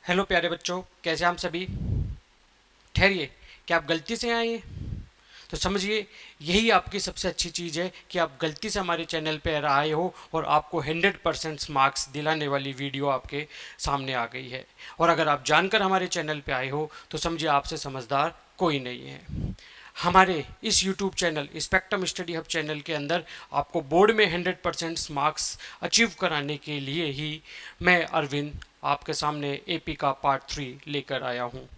Hello प्यारे बच्चों, कैसे हम सभी। ठहरिए, क्या आप गलती से आए हैं? तो समझिए, यही आपकी सबसे अच्छी चीज़ है कि आप गलती से हमारे चैनल पर आए हो और आपको 100% मार्क्स दिलाने वाली वीडियो आपके सामने आ गई है। और अगर आप जानकर हमारे चैनल पर आए हो तो समझिए आपसे समझदार कोई नहीं है। हमारे इस YouTube channel spectrum study hub channel के अंदर आपको बोर्ड में 100% मार्क्स अचीव कराने के लिए ही मैं अरविंद आपके सामने एपी का पार्ट 3 लेकर आया हूँ।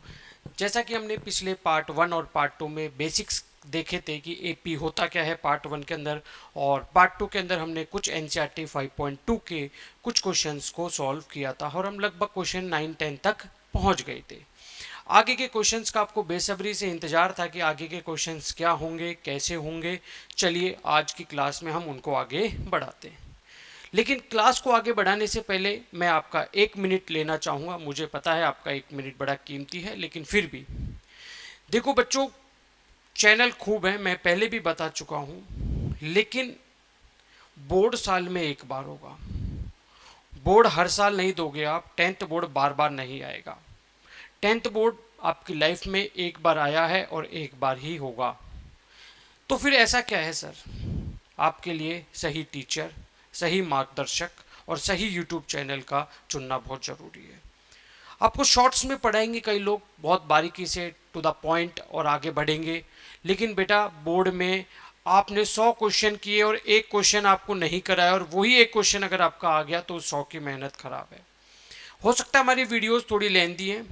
जैसा कि हमने पिछले पार्ट 1 और पार्ट 2 में बेसिक्स देखे थे कि एपी होता क्या है पार्ट 1 के अंदर, और पार्ट 2 के अंदर हमने कुछ एनसीईआरटी 5.2 के कुछ क्वेश्चंस को सॉल्व किया था और हम लगभग क्वेश्चन 9-10 तक पहुंच गए थे। आगे के क्वेश्चंस का आपको बेसब्री से इंतजार था कि आगे के क्वेश्चंस क्या होंगे, कैसे होंगे। चलिए आज की क्लास में हम उनको आगे बढ़ाते हैं। लेकिन क्लास को आगे बढ़ाने से पहले मैं आपका 1 मिनट लेना चाहूँगा। मुझे पता है आपका 1 मिनट बड़ा कीमती है, लेकिन फिर भी देखो बच्चों, चैनल खूब है, मैं पहले भी बता चुका हूँ, लेकिन बोर्ड साल में एक बार होगा। बोर्ड हर साल नहीं दोगे आप। 10th बोर्ड बार बार नहीं आएगा। 10th बोर्ड आपकी लाइफ में एक बार आया है और एक बार ही होगा। तो फिर ऐसा क्या है सर? आपके लिए सही टीचर, सही मार्गदर्शक और सही यूट्यूब चैनल का चुनना बहुत ज़रूरी है। आपको शॉर्ट्स में पढ़ाएंगे कई लोग बहुत बारीकी से, टू द पॉइंट, और आगे बढ़ेंगे। लेकिन बेटा, बोर्ड में आपने 100 क्वेश्चन किए और एक क्वेश्चन आपको नहीं कराया, और वही एक क्वेश्चन अगर आपका आ गया तो 100 की मेहनत खराब है। हो सकता है हमारी वीडियोस थोड़ी लेंदी हैं,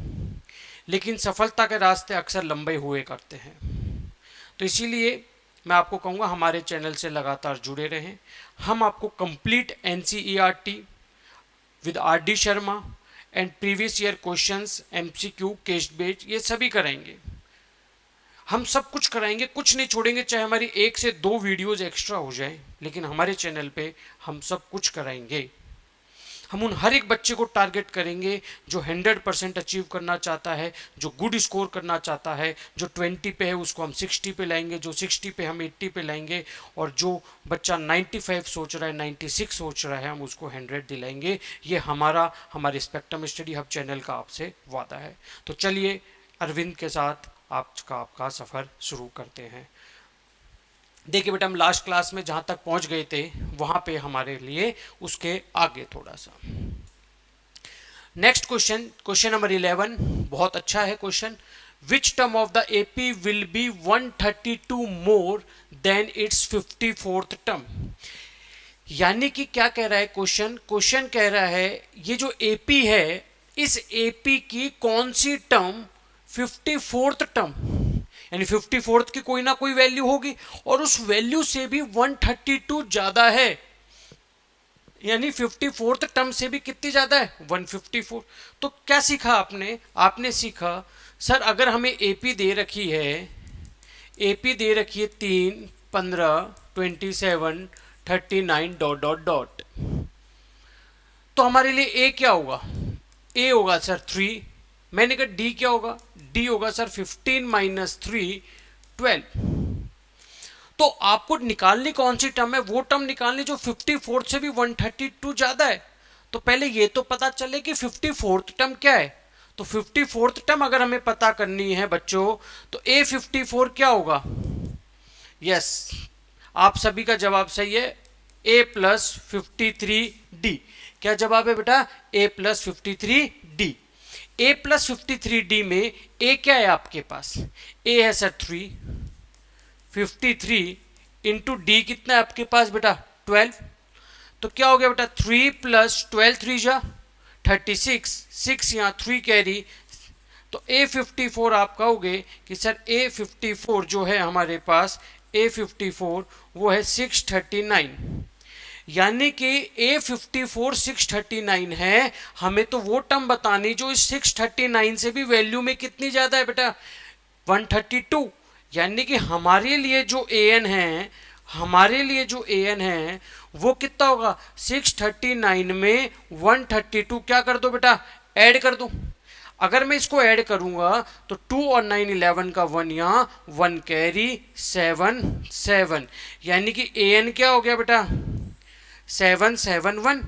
लेकिन सफलता के रास्ते अक्सर लंबे हुए करते हैं। तो इसीलिए मैं आपको कहूँगा हमारे चैनल से लगातार जुड़े रहें। हम आपको complete NCERT with R D Sharma and previous year questions, MCQ, case based, ये सभी कराएंगे। हम सब कुछ कराएंगे, कुछ नहीं छोड़ेंगे, चाहे हमारी 1 से 2 वीडियोज एक्स्ट्रा हो जाए, लेकिन हमारे चैनल पे हम सब कुछ कराएंगे। हम उन हर एक बच्चे को टारगेट करेंगे जो 100% अचीव करना चाहता है, जो गुड स्कोर करना चाहता है। जो 20 पे है उसको हम 60 पे लाएंगे, जो 60 पे हम 80 पे लाएंगे, और जो बच्चा 95 सोच रहा है, 96 सोच रहा है, हम उसको 100 दिलाएंगे। ये हमारे स्पेक्ट्रम स्टडी हब चैनल का आपसे वादा है। तो चलिए अरविंद के साथ आपका सफ़र शुरू करते हैं। देखिए बेटा, हम लास्ट क्लास में जहाँ तक पहुँच गए थे वहाँ पे हमारे लिए उसके आगे थोड़ा सा नेक्स्ट क्वेश्चन, क्वेश्चन नंबर 11, बहुत अच्छा है question. Which term of the AP will be 132 more than it's 54th term. यानी कि क्या कह रहा है क्वेश्चन? क्वेश्चन कह रहा है ये जो एपी है, इस एपी की कौन सी टर्म 54th टर्म, यानी 54th की कोई ना कोई वैल्यू होगी, और उस वैल्यू से भी 132 ज्यादा है। यानी 54th टर्म से भी कितनी ज्यादा है? 154। तो क्या सीखा आपने? आपने सीखा सर, अगर हमें एपी दे रखी है, एपी दे रखी है 3, 15, 27, 39 डॉट डॉट डॉट, तो हमारे लिए ए क्या होगा? ए होगा सर 3। मैंने कहा डी क्या होगा? डी होगा सर 15 माइनस 3, 12। तो आपको निकालनी कौन सी टर्म है? वो टर्म निकालनी जो 54th से भी 132 ज्यादा है। तो पहले ये तो पता चले कि 54th टर्म क्या है। तो 54th टर्म अगर हमें पता करनी है बच्चों, तो ए 54 क्या होगा? यस, आप सभी का जवाब सही है, ए प्लस 53 डी। क्या जवाब है बेटा? ए प्लस 53 डी। ए प्लस 53 डी में ए क्या है आपके पास? ए है सर 3, 53 इंटू डी कितना है आपके पास बेटा? 12। तो क्या हो गया बेटा? 3 प्लस 12, 3 जा 36, 6 यहाँ 3 कैरी। तो A54 आप कहोगे कि सर A54 जो है हमारे पास, A54 वो है 639। यानी कि A54 639 है। हमें तो वो टर्म बतानी जो इस 639 से भी वैल्यू में कितनी ज्यादा है बेटा? 132। यानी कि हमारे लिए जो an है, हमारे लिए जो an है वो कितना होगा? 639 में 132 क्या कर दो बेटा? ऐड कर दो। अगर मैं इसको ऐड करूंगा तो 2 और 9 11 का 1 यहाँ, 1 कैरी, 7 7। यानी कि an क्या हो गया बेटा? 771।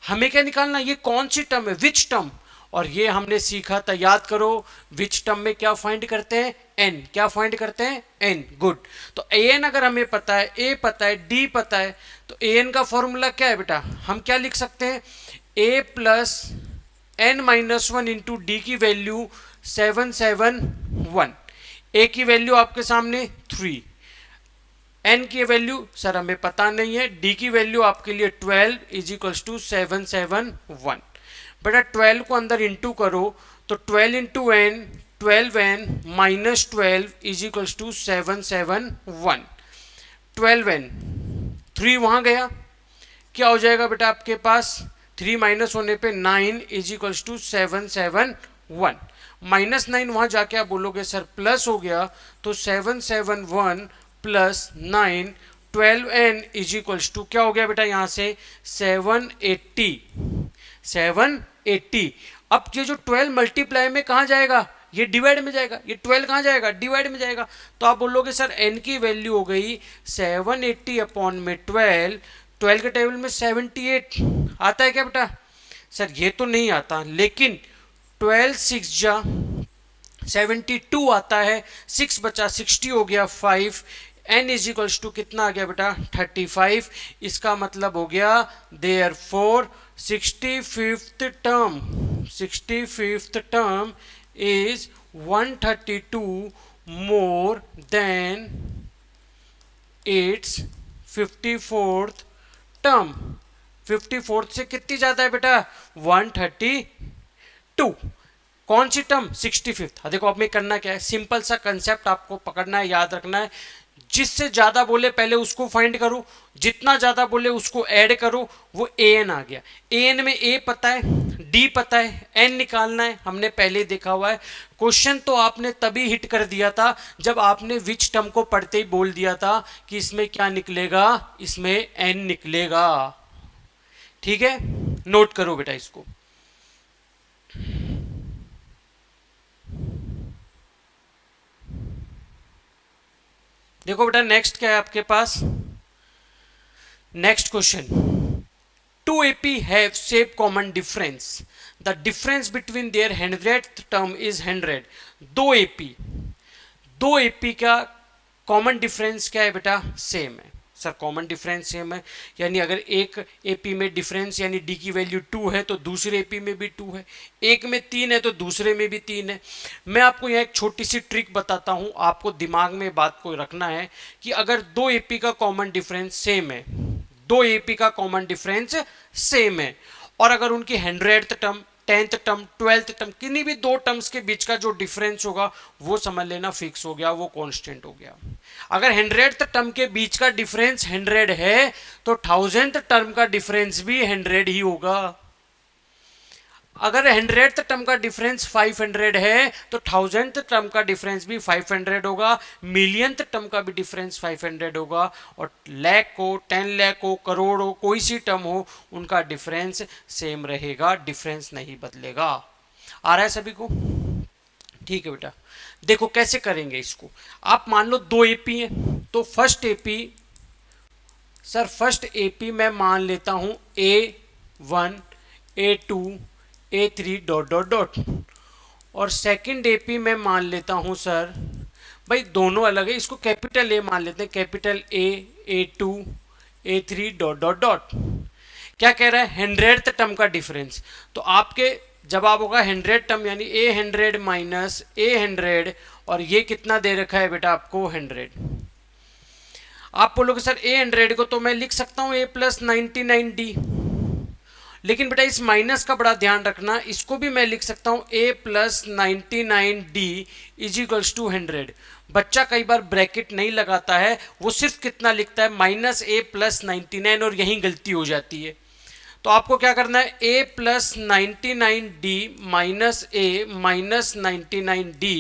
हमें क्या निकालना? ये कौन सी टर्म है? Which term? और ये हमने सीखा था, याद करो विच टर्म में क्या फाइंड करते हैं, एन, क्या फाइंड करते हैं, एन, गुड। तो ए एन अगर हमें पता है, ए पता है, डी पता है, तो ए एन का फॉर्मूला क्या है बेटा, हम क्या लिख सकते हैं, a plus n minus one into d की वैल्यू 771, ए की वैल्यू आपके सामने 3, एन की वैल्यू सर हमें पता नहीं है, डी की वैल्यू आपके लिए 12 इज इक्वल्स टू 771। बेटा 12 को अंदर इंटू करो तो 12 into n 12n minus 12 is equals to 771। 12n 3 वहां गया, क्या हो जाएगा बेटा आपके पास, 3 माइनस होने पे 9 इज इक्वल्स टू 771। माइनस 9 वहां जाके आप बोलोगे सर प्लस हो गया, तो 771 plus 9 12n is equals to क्या हो गया बेटा यहाँ से 780। 780। अब ये जो 12 मल्टीप्लाई में कहाँ जाएगा, ये डिवाइड में जाएगा, ये 12 कहाँ जाएगा, डिवाइड में जाएगा। तो आप बोलोगे सर n की वैल्यू हो गई 780 अपॉन में 12, 12 के टेबल में 78 आता है क्या बेटा, सर ये तो नहीं आता, लेकिन 12 6 जा 72 आता है, 6 बचा 60 हो गया 5, n इज इक्वल्स टू कितना आ गया बेटा 35। इसका मतलब हो गया therefore 65th term is 132 more than it's 54th term. 54th से कितनी ज्यादा है बेटा 132। कौन सी टर्म 65th। देखो अब में करना क्या है, सिंपल सा कंसेप्ट आपको पकड़ना है, याद रखना है, जिससे ज्यादा बोले पहले उसको फाइंड करो, जितना ज्यादा बोले उसको ऐड करो, वो ए एन आ गया। ए एन में ए पता है, डी पता है, एन निकालना है, हमने पहले देखा हुआ है। क्वेश्चन तो आपने तभी हिट कर दिया था जब आपने विच टर्म को पढ़ते ही बोल दिया था कि इसमें क्या निकलेगा, इसमें एन निकलेगा। ठीक है, नोट करो बेटा इसको। देखो बेटा नेक्स्ट क्या है आपके पास, next question, 2 AP have same common difference, the difference between their 100th term is 100। दो AP का कॉमन डिफरेंस क्या है बेटा, सेम है। सर कॉमन डिफरेंस सेम है, यानी अगर एक AP में डिफरेंस यानी D की वैल्यू 2 है तो दूसरे AP में भी 2 है, एक में 3 है तो दूसरे में भी 3 है। मैं आपको यहाँ एक छोटी सी ट्रिक बताता हूँ, आपको दिमाग में बात को रखना है कि अगर दो AP का कॉमन डिफरेंस सेम है, दो AP का कॉमन डिफरेंस सेम है, और अगर उनकी 100th term, 10th term, 12th term, किन्हीं भी दो टर्म्स के बीच का जो डिफरेंस होगा वो समझ लेना फिक्स हो गया, वो कांस्टेंट हो गया। अगर 100th टर्म के बीच का डिफरेंस 100 है तो 1000th टर्म का डिफरेंस भी 100 ही होगा। अगर 100th टर्म का डिफरेंस 500 है तो 1000th टर्म का डिफरेंस भी 500 होगा, मिलियंथ टर्म का भी डिफरेंस 500 होगा, और लाख को, 10 लाख हो, करोड़ हो, कोई सी टर्म हो, उनका डिफरेंस सेम रहेगा, डिफरेंस नहीं बदलेगा। आ रहा है सभी को, ठीक है बेटा। देखो कैसे करेंगे इसको, आप मान लो दो एपी हैं, तो first AP, sir first AP मैं मान लेता हूं A1 A2 A3 dot dot dot, और सेकंड एपी में मान लेता हूं सर, भाई दोनों अलग है, इसको कैपिटल ए मान लेते हैं, capital A A2 A3 dot dot dot. क्या कह रहा है 100th टर्म का डिफरेंस, तो आपके जवाब होगा 100 टर्म यानी A100 माइनस A100, और ये कितना दे रखा है बेटा आपको 100। आप बोलोगे सर A100 को तो मैं लिख सकता हूं A प्लस 99D, लेकिन बेटा इस माइनस का बड़ा ध्यान रखना, इसको भी मैं लिख सकता हूं A plus 99D is equals to 100। बच्चा कई बार ब्रैकेट नहीं लगाता है, वो सिर्फ कितना लिखता है माइनस A प्लस 99, और यहीं गलती हो जाती है। तो आपको क्या करना है A plus 99D minus A minus 99D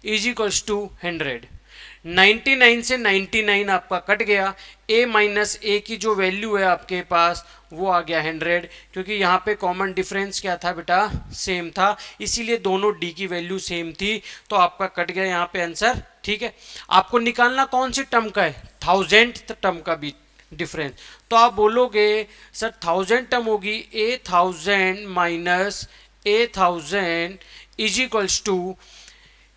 is equals to 100। 99 से 99 आपका कट गया, A माइनस A की जो वैल्यू है आपके पास वो आ गया 100, क्योंकि यहाँ पे कॉमन डिफरेंस क्या था बेटा सेम था, इसीलिए दोनों D की वैल्यू सेम थी, तो आपका कट गया यहाँ पे आंसर। ठीक है, आपको निकालना कौन सी टर्म का है, 1000th टर्म का भी डिफरेंस। तो आप बोलोगे सर 1000 टर्म होगी A1000 minus A1000 is equals to,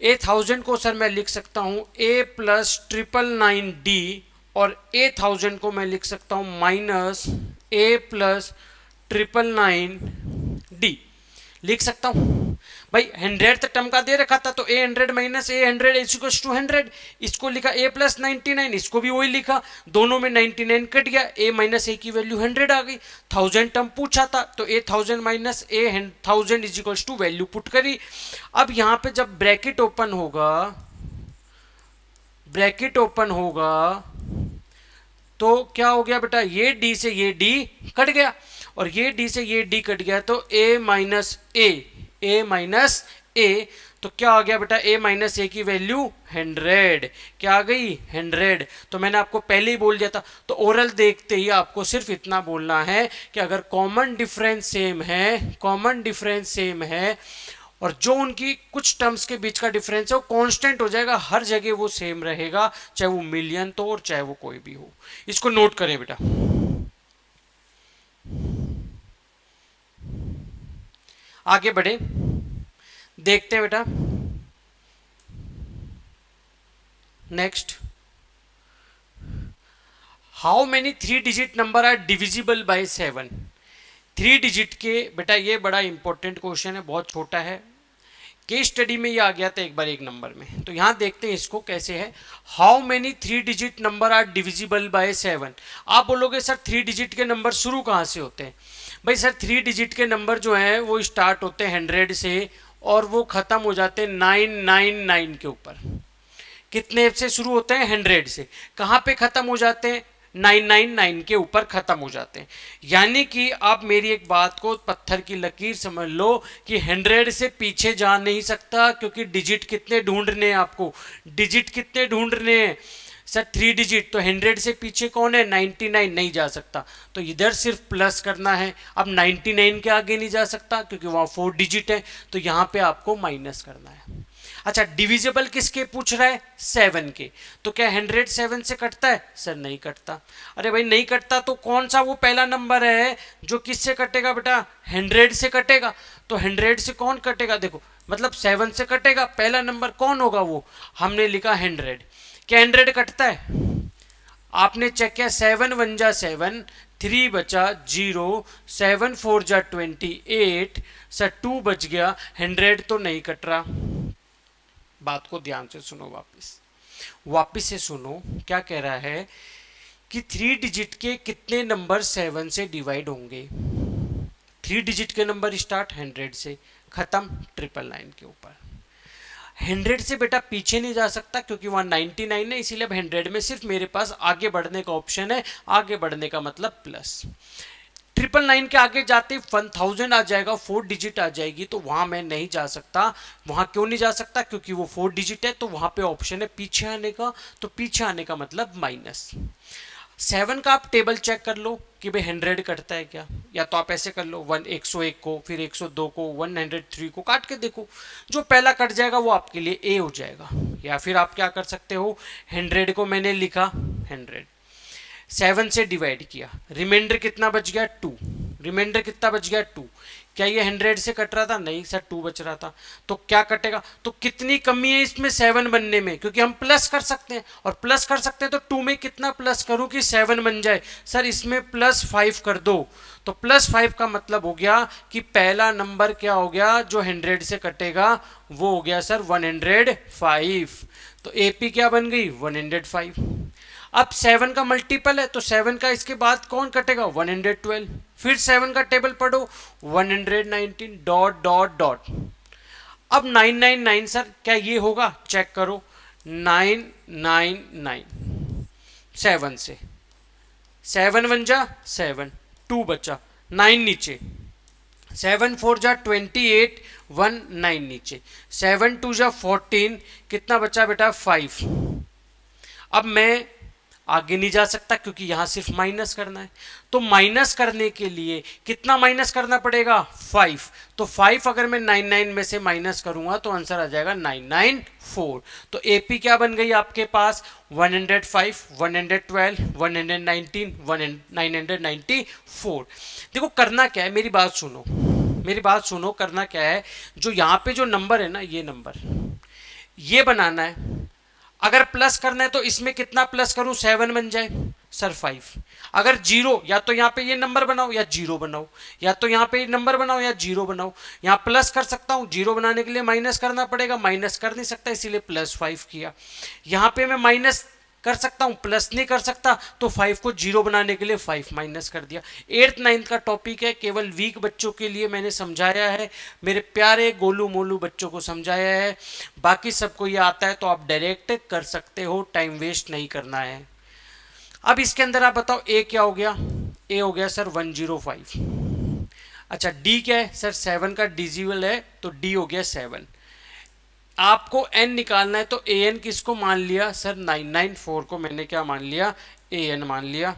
A1000 को सर मैं लिख सकता हूँ A प्लस 999D, और A1000 को मैं लिख सकता हूँ माइनस A प्लस 999D लिख सकता हूँ। भाई 100th टर्म का दे रखा था तो A100 minus A100 equals to 100, इसको लिखा A प्लस 99, इसको भी वही लिखा, दोनों में 99 कट गया, A माइनस A की वैल्यू 100 आ गई। 1000 टर्म पूछा था तो A1000 minus A1000 is equals to value put करी। अब यहाँ पे जब ब्रैकेट ओपन होगा तो क्या हो गया बेटा, ये D से ये D कट गया, और ये D से ये D कट गया तो A माइनस A, तो क्या आ गया बेटा, A माइनस A की वैल्यू 100, क्या आ गई 100। तो मैंने आपको पहले ही बोल दिया था। तो ओरल देखते ही आपको सिर्फ इतना बोलना है कि अगर कॉमन डिफरेंस सेम है और जो उनकी कुछ टर्म्स के बीच का डिफरेंस है वो कांस्टेंट हो जाएगा, हर जगह वो सेम रहेगा, चाहे वो मिलियन तो और चाहे वो कोई भी हो। इसको नोट करें बेटा। आगे बढ़े, देखते हैं बेटा next, how many 3 digit number are divisible by 7। 3 digit के बेटा, ये बड़ा इंपॉर्टेंट क्वेश्चन है, बहुत छोटा है, केस स्टडी में ये आ गया था एक बार एक नंबर में। तो यहां देखते हैं इसको कैसे है। How many 3 digit number are divisible by 7। आप बोलोगे सर 3 डिजिट के नंबर शुरू कहां से होते हैं? भाई सर 3 डिजिट के नंबर जो हैं वो स्टार्ट होते हैं 100 से और वो ख़त्म हो जाते हैं 999 के ऊपर। कितने से शुरू होते हैं? 100 से। कहाँ पे ख़त्म हो जाते हैं? 999 के ऊपर ख़त्म हो जाते हैं। यानी कि आप मेरी एक बात को पत्थर की लकीर समझ लो कि 100 से पीछे जा नहीं सकता, क्योंकि डिजिट कितने ढूंढने हैं आपको, डिजिट कितने ढूंढने हैं सर 3 डिजिट, तो 100 से पीछे कौन है? 99 नहीं जा सकता, तो इधर सिर्फ प्लस करना है। अब 99 के आगे नहीं जा सकता क्योंकि वहाँ 4 डिजिट है, तो यहाँ पे आपको माइनस करना है। अच्छा, डिविजिबल किसके पूछ रहा है? 7 के। तो क्या 100 7 से कटता है? सर नहीं कटता। अरे भाई नहीं कटता तो कौन सा वो पहला नंबर है जो किससे कटेगा बेटा? 100 से कटेगा। तो 100 से कौन कटेगा? देखो मतलब 7 से कटेगा, पहला नंबर कौन होगा? वो हमने लिखा 100। क्या 100 कटता है? आपने चेक किया, 7 1 जा 7, 3 बचा 0, 7 4 जा 28, सर 2 बच गया, 100 तो नहीं कट रहा। बात को ध्यान से सुनो, वापस से सुनो, क्या कह रहा है कि 3 डिजिट के कितने नंबर 7 से डिवाइड होंगे? 3 डिजिट के नंबर स्टार्ट 100 से, खत्म 999 के ऊपर। 100 से बेटा पीछे नहीं जा सकता क्योंकि वहाँ 99 है, इसीलिए अब 100 में सिर्फ मेरे पास आगे बढ़ने का ऑप्शन है। आगे बढ़ने का मतलब प्लस। 999 के आगे जाते 1000 आ जाएगा, 4 डिजिट आ जाएगी, तो वहाँ मैं नहीं जा सकता। वहाँ क्यों नहीं जा सकता? क्योंकि वो 4 डिजिट है, तो वहाँ पे ऑप्शन है पीछे आने का, तो पीछे आने का मतलब माइनस। 7 का आप टेबल चेक कर लो कि भाई 100 कटता है क्या, या तो आप ऐसे कर लो 101 को, फिर 102 को, 103 को काट के देखो, जो पहला कट जाएगा वो आपके लिए ए हो जाएगा। या फिर आप क्या कर सकते हो, 100 को मैंने लिखा 100, 7 से डिवाइड किया, रिमाइंडर कितना बच गया? 2। रिमाइंडर कितना बच गया? 2। क्या ये 100 से कट रहा था? नहीं सर 2 बच रहा था। तो क्या कटेगा? तो कितनी कमी है इसमें 7 बनने में? क्योंकि हम प्लस कर सकते हैं, और प्लस कर सकते हैं तो 2 में कितना प्लस करूं कि 7 बन जाए? सर इसमें +5 कर दो। तो +5 का मतलब हो गया कि पहला नंबर क्या हो गया जो 100 से कटेगा? वो हो गया सर 105। तो एपी क्या बन गई? 105। अब 7 का मल्टीपल है तो 7 का इसके बाद कौन कटेगा? 112। फिर 7 का टेबल पढ़ो, 119 डॉट डॉट डॉट। अब 999 सर क्या ये होगा? चेक करो, 999 7 से, 7 1 जा 7, 2 बचा, 9 नीचे, 7 4 जा 28, 1 9 नीचे, 7 2 जा 14, कितना बचा बेटा? 5। अब मैं आगे नहीं जा सकता क्योंकि यहां सिर्फ माइनस करना है, तो माइनस करने के लिए कितना माइनस करना पड़ेगा? 5। तो 5 अगर मैं 99 में से माइनस करूंगा तो आंसर आ जाएगा 994। तो एपी क्या बन गई आपके पास? 105, 112, 119, 994। देखो करना क्या है, मेरी बात सुनो, मेरी बात सुनो, करना क्या है, जो यहाँ पे जो नंबर है ना, ये नंबर ये बनाना है। अगर प्लस करना है तो इसमें कितना प्लस करूं, 7 बन जाए सर 5। अगर जीरो, या तो यहाँ पे ये नंबर बनाओ या जीरो बनाओ, या तो यहाँ पे ये नंबर बनाओ या जीरो बनाओ। यहाँ प्लस कर सकता हूँ, जीरो बनाने के लिए माइनस करना पड़ेगा, माइनस कर नहीं सकता इसीलिए +5 किया। यहाँ पे मैं माइनस कर सकता हूँ, प्लस नहीं कर सकता, तो 5 को जीरो बनाने के लिए 5 माइनस कर दिया। 8th 9th का टॉपिक है, केवल वीक बच्चों के लिए मैंने समझाया है, मेरे प्यारे गोलू मोलू बच्चों को समझाया है। बाकी सबको ये आता है तो आप डायरेक्ट कर सकते हो, टाइम वेस्ट नहीं करना है। अब इसके अंदर आप बताओ ए क्या हो गया, ए हो गया सर 105। अच्छा डी क्या है सर, 7 का डिजिबल है तो डी हो गया 7। आपको n निकालना है तो ए एन किसको मान लिया सर, 994 को मैंने क्या मान लिया, ए एन मान लिया।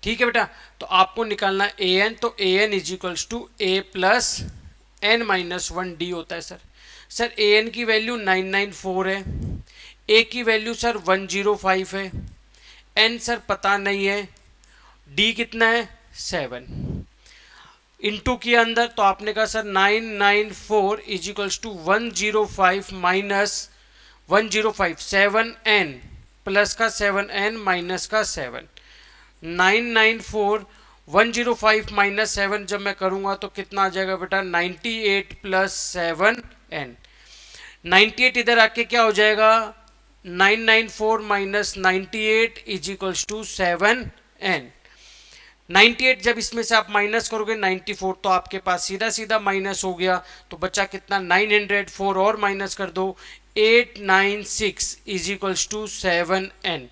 ठीक है बेटा, तो आपको निकालना है ए एन, तो a n is equals to a plus n minus 1 d होता है सर। सर ए एन की वैल्यू 994 है, ए की वैल्यू सर 105 है, एन सर पता नहीं है, डी कितना है 7। इनटू के अंदर तो आपने कहा sir 994 is equals to 105 minus 105 7n plus का 7n माइनस का 7। 994 105 माइनस 7 जब मैं करूंगा तो कितना आ जाएगा बेटा, 98 प्लस 7n। 98 इधर आके क्या हो जाएगा, 994 minus 98 is equals to 7n। 98 जब इसमें से आप माइनस करोगे 94 तो आपके पास सीधा सीधा माइनस हो गया, तो बचा कितना 904 और माइनस कर दो 896 इज इक्वल्स टू 7n।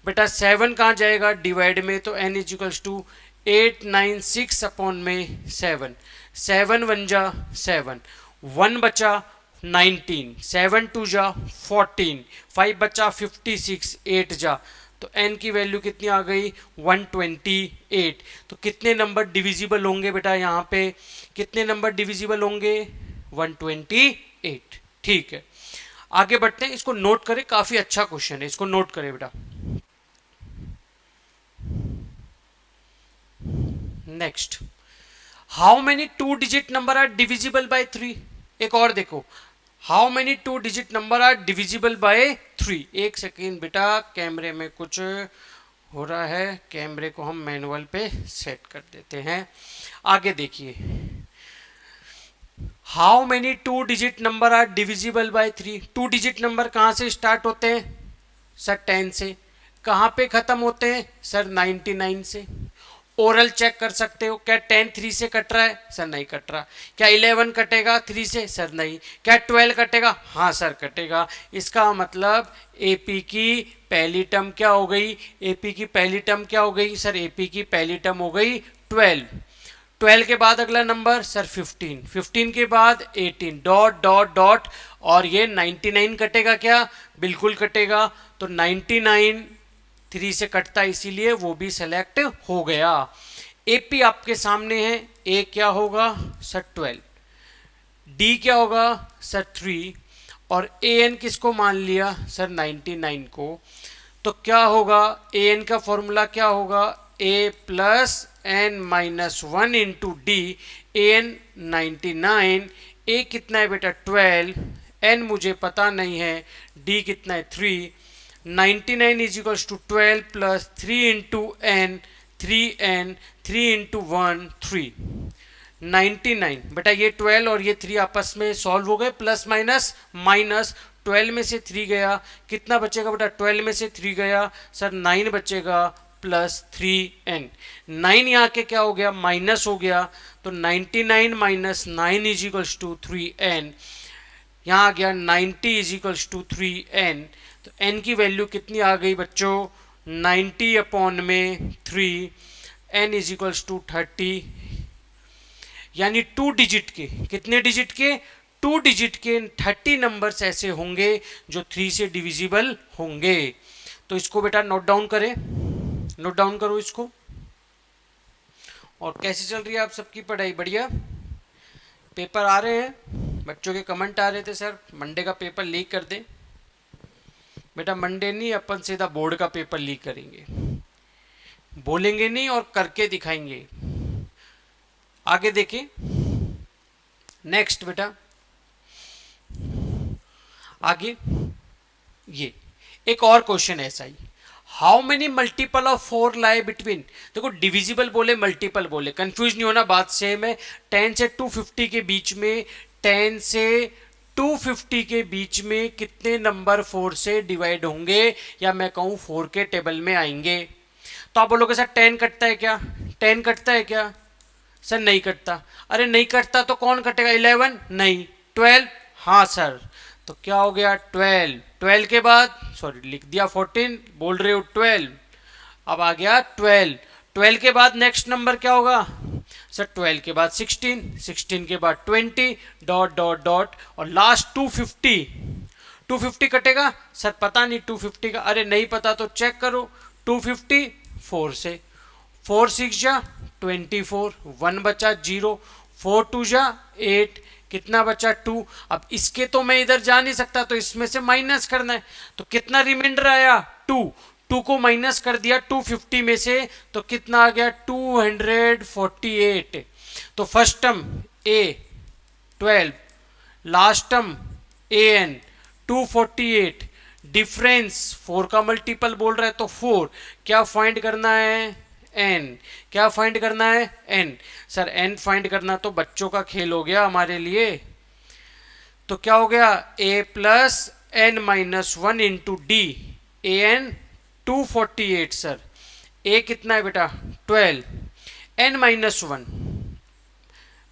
बेटा 7 कहाँ जाएगा डिवाइड में, तो n is equals to 896 upon में 7। 7 1 जा 7, 1 बचा 19, 7 2 जा 14, 5 बचा 56, 8 जा, तो n की वैल्यू कितनी आ गई 128। तो कितने नंबर डिविजिबल होंगे बेटा, यहाँ पे कितने नंबर डिविजिबल होंगे 128। ठीक है, आगे बढ़ते हैं, इसको नोट करें, काफी अच्छा क्वेश्चन है, इसको नोट करें बेटा। Next, how many 2 digit number are divisible by 3। एक और देखो, how many 2 digit number are divisible by 3। एक सेकेंड बेटा, कैमरे में कुछ हो रहा है, कैमरे को हम मैनुअल पे सेट कर देते हैं। आगे देखिए, how many 2 digit number are divisible by 3। 2 digit number कहाँ से स्टार्ट होते हैं सर, 10 से। कहाँ पे खत्म होते हैं सर, 99 से। ओरल चेक कर सकते हो, क्या 10 3 से कट रहा है सर, नहीं कट रहा। क्या 11 कटेगा 3 से सर, नहीं। क्या 12 कटेगा, हाँ सर कटेगा। इसका मतलब एपी की पहली टर्म क्या हो गई, एपी की पहली टर्म क्या हो गई सर, एपी की पहली टर्म हो गई 12। 12 के बाद अगला नंबर सर 15, 15 के बाद 18, डॉट डॉट डॉट, और ये 99 कटेगा क्या, बिल्कुल कटेगा। तो 99 3 से कटता है, इसीलिए वो भी सेलेक्ट हो गया। एपी आपके सामने है, ए क्या होगा सर 12, डी क्या होगा सर 3, और ए एन किसको मान लिया सर 99 को। तो क्या होगा, ए एन का फॉर्मूला क्या होगा, a plus n minus 1 into d. A n 99, a कितना है बेटा 12, एन मुझे पता नहीं है, डी कितना है 3। 99 is equals to 12 plus 3 into n, 3n, 3 into 1 3। 99 बेटा, ये 12 और ये 3 आपस में सॉल्व हो गए, प्लस माइनस माइनस, 12 में से 3 गया, कितना बचेगा बेटा, 12 में से 3 गया सर 9 बचेगा प्लस 3n। 9 यहाँ के क्या हो गया, माइनस हो गया, तो 99 minus 9 is equals to 3n। यहाँ आ गया 90 इज इक्वल्स टू 3n। तो n की वैल्यू कितनी आ गई बच्चों, 90 अपॉन में 3, n इज इक्वल्स टू 30। यानी 2 डिजिट के, कितने डिजिट के, 2 डिजिट के 30 नंबर्स ऐसे होंगे जो 3 से डिविजिबल होंगे। तो इसको बेटा नोट डाउन करें, नोट डाउन करो इसको। और कैसी चल रही है आप सबकी पढ़ाई, बढ़िया, पेपर आ रहे हैं, बच्चों के कमेंट आ रहे थे सर मंडे का पेपर लीक कर दें। बेटा मंडे नहीं, अपन सीधा बोर्ड का पेपर लीक करेंगे, बोलेंगे नहीं और करके दिखाएंगे। आगे देखिए नेक्स्ट बेटा, आगे ये एक और क्वेश्चन ऐसा ही, how many multiple of 4 lie between, देखो डिविजिबल बोले मल्टीपल बोले कंफ्यूज नहीं होना, बात सेम है। 10 से 250 के बीच में, 10 से 250 के बीच में कितने नंबर 4 से डिवाइड होंगे, या मैं कहूं 4 के टेबल में आएंगे। तो आप बोलोगे सर 10 कटता है क्या, 10 कटता है क्या, सर नहीं कटता। अरे नहीं कटता तो कौन कटेगा, 11 नहीं, 12 हाँ सर। तो क्या हो गया 12, 12 के बाद सॉरी लिख दिया 14, बोल रहे हो 12, अब आ गया 12, 12 के बाद नेक्स्ट नंबर क्या होगा सर, 12 के बाद 16, 16 के बाद 20 डॉट डॉट डॉट और लास्ट 250, 250 कटेगा सर, पता नहीं 250 का, अरे नहीं पता तो चेक करो, 250 4 से, 4 6 जा 24, 1 बचा 0, 4 2 जा 8, कितना बचा 2। अब इसके तो मैं इधर जा नहीं सकता, तो इसमें से माइनस करना है, तो कितना रिमाइंडर आया 2, 2 को माइनस कर दिया 250 में से, तो कितना आ गया 248। तो first term a 12, last term an 248, difference 4 का मल्टीपल बोल रहा है तो 4, क्या फाइंड करना है n, क्या फाइंड करना है n। सर n फाइंड करना तो बच्चों का खेल हो गया हमारे लिए, तो क्या हो गया a plus n minus 1 into d, a n 248 sir, a कितना है बेटा 12, n माइनस 1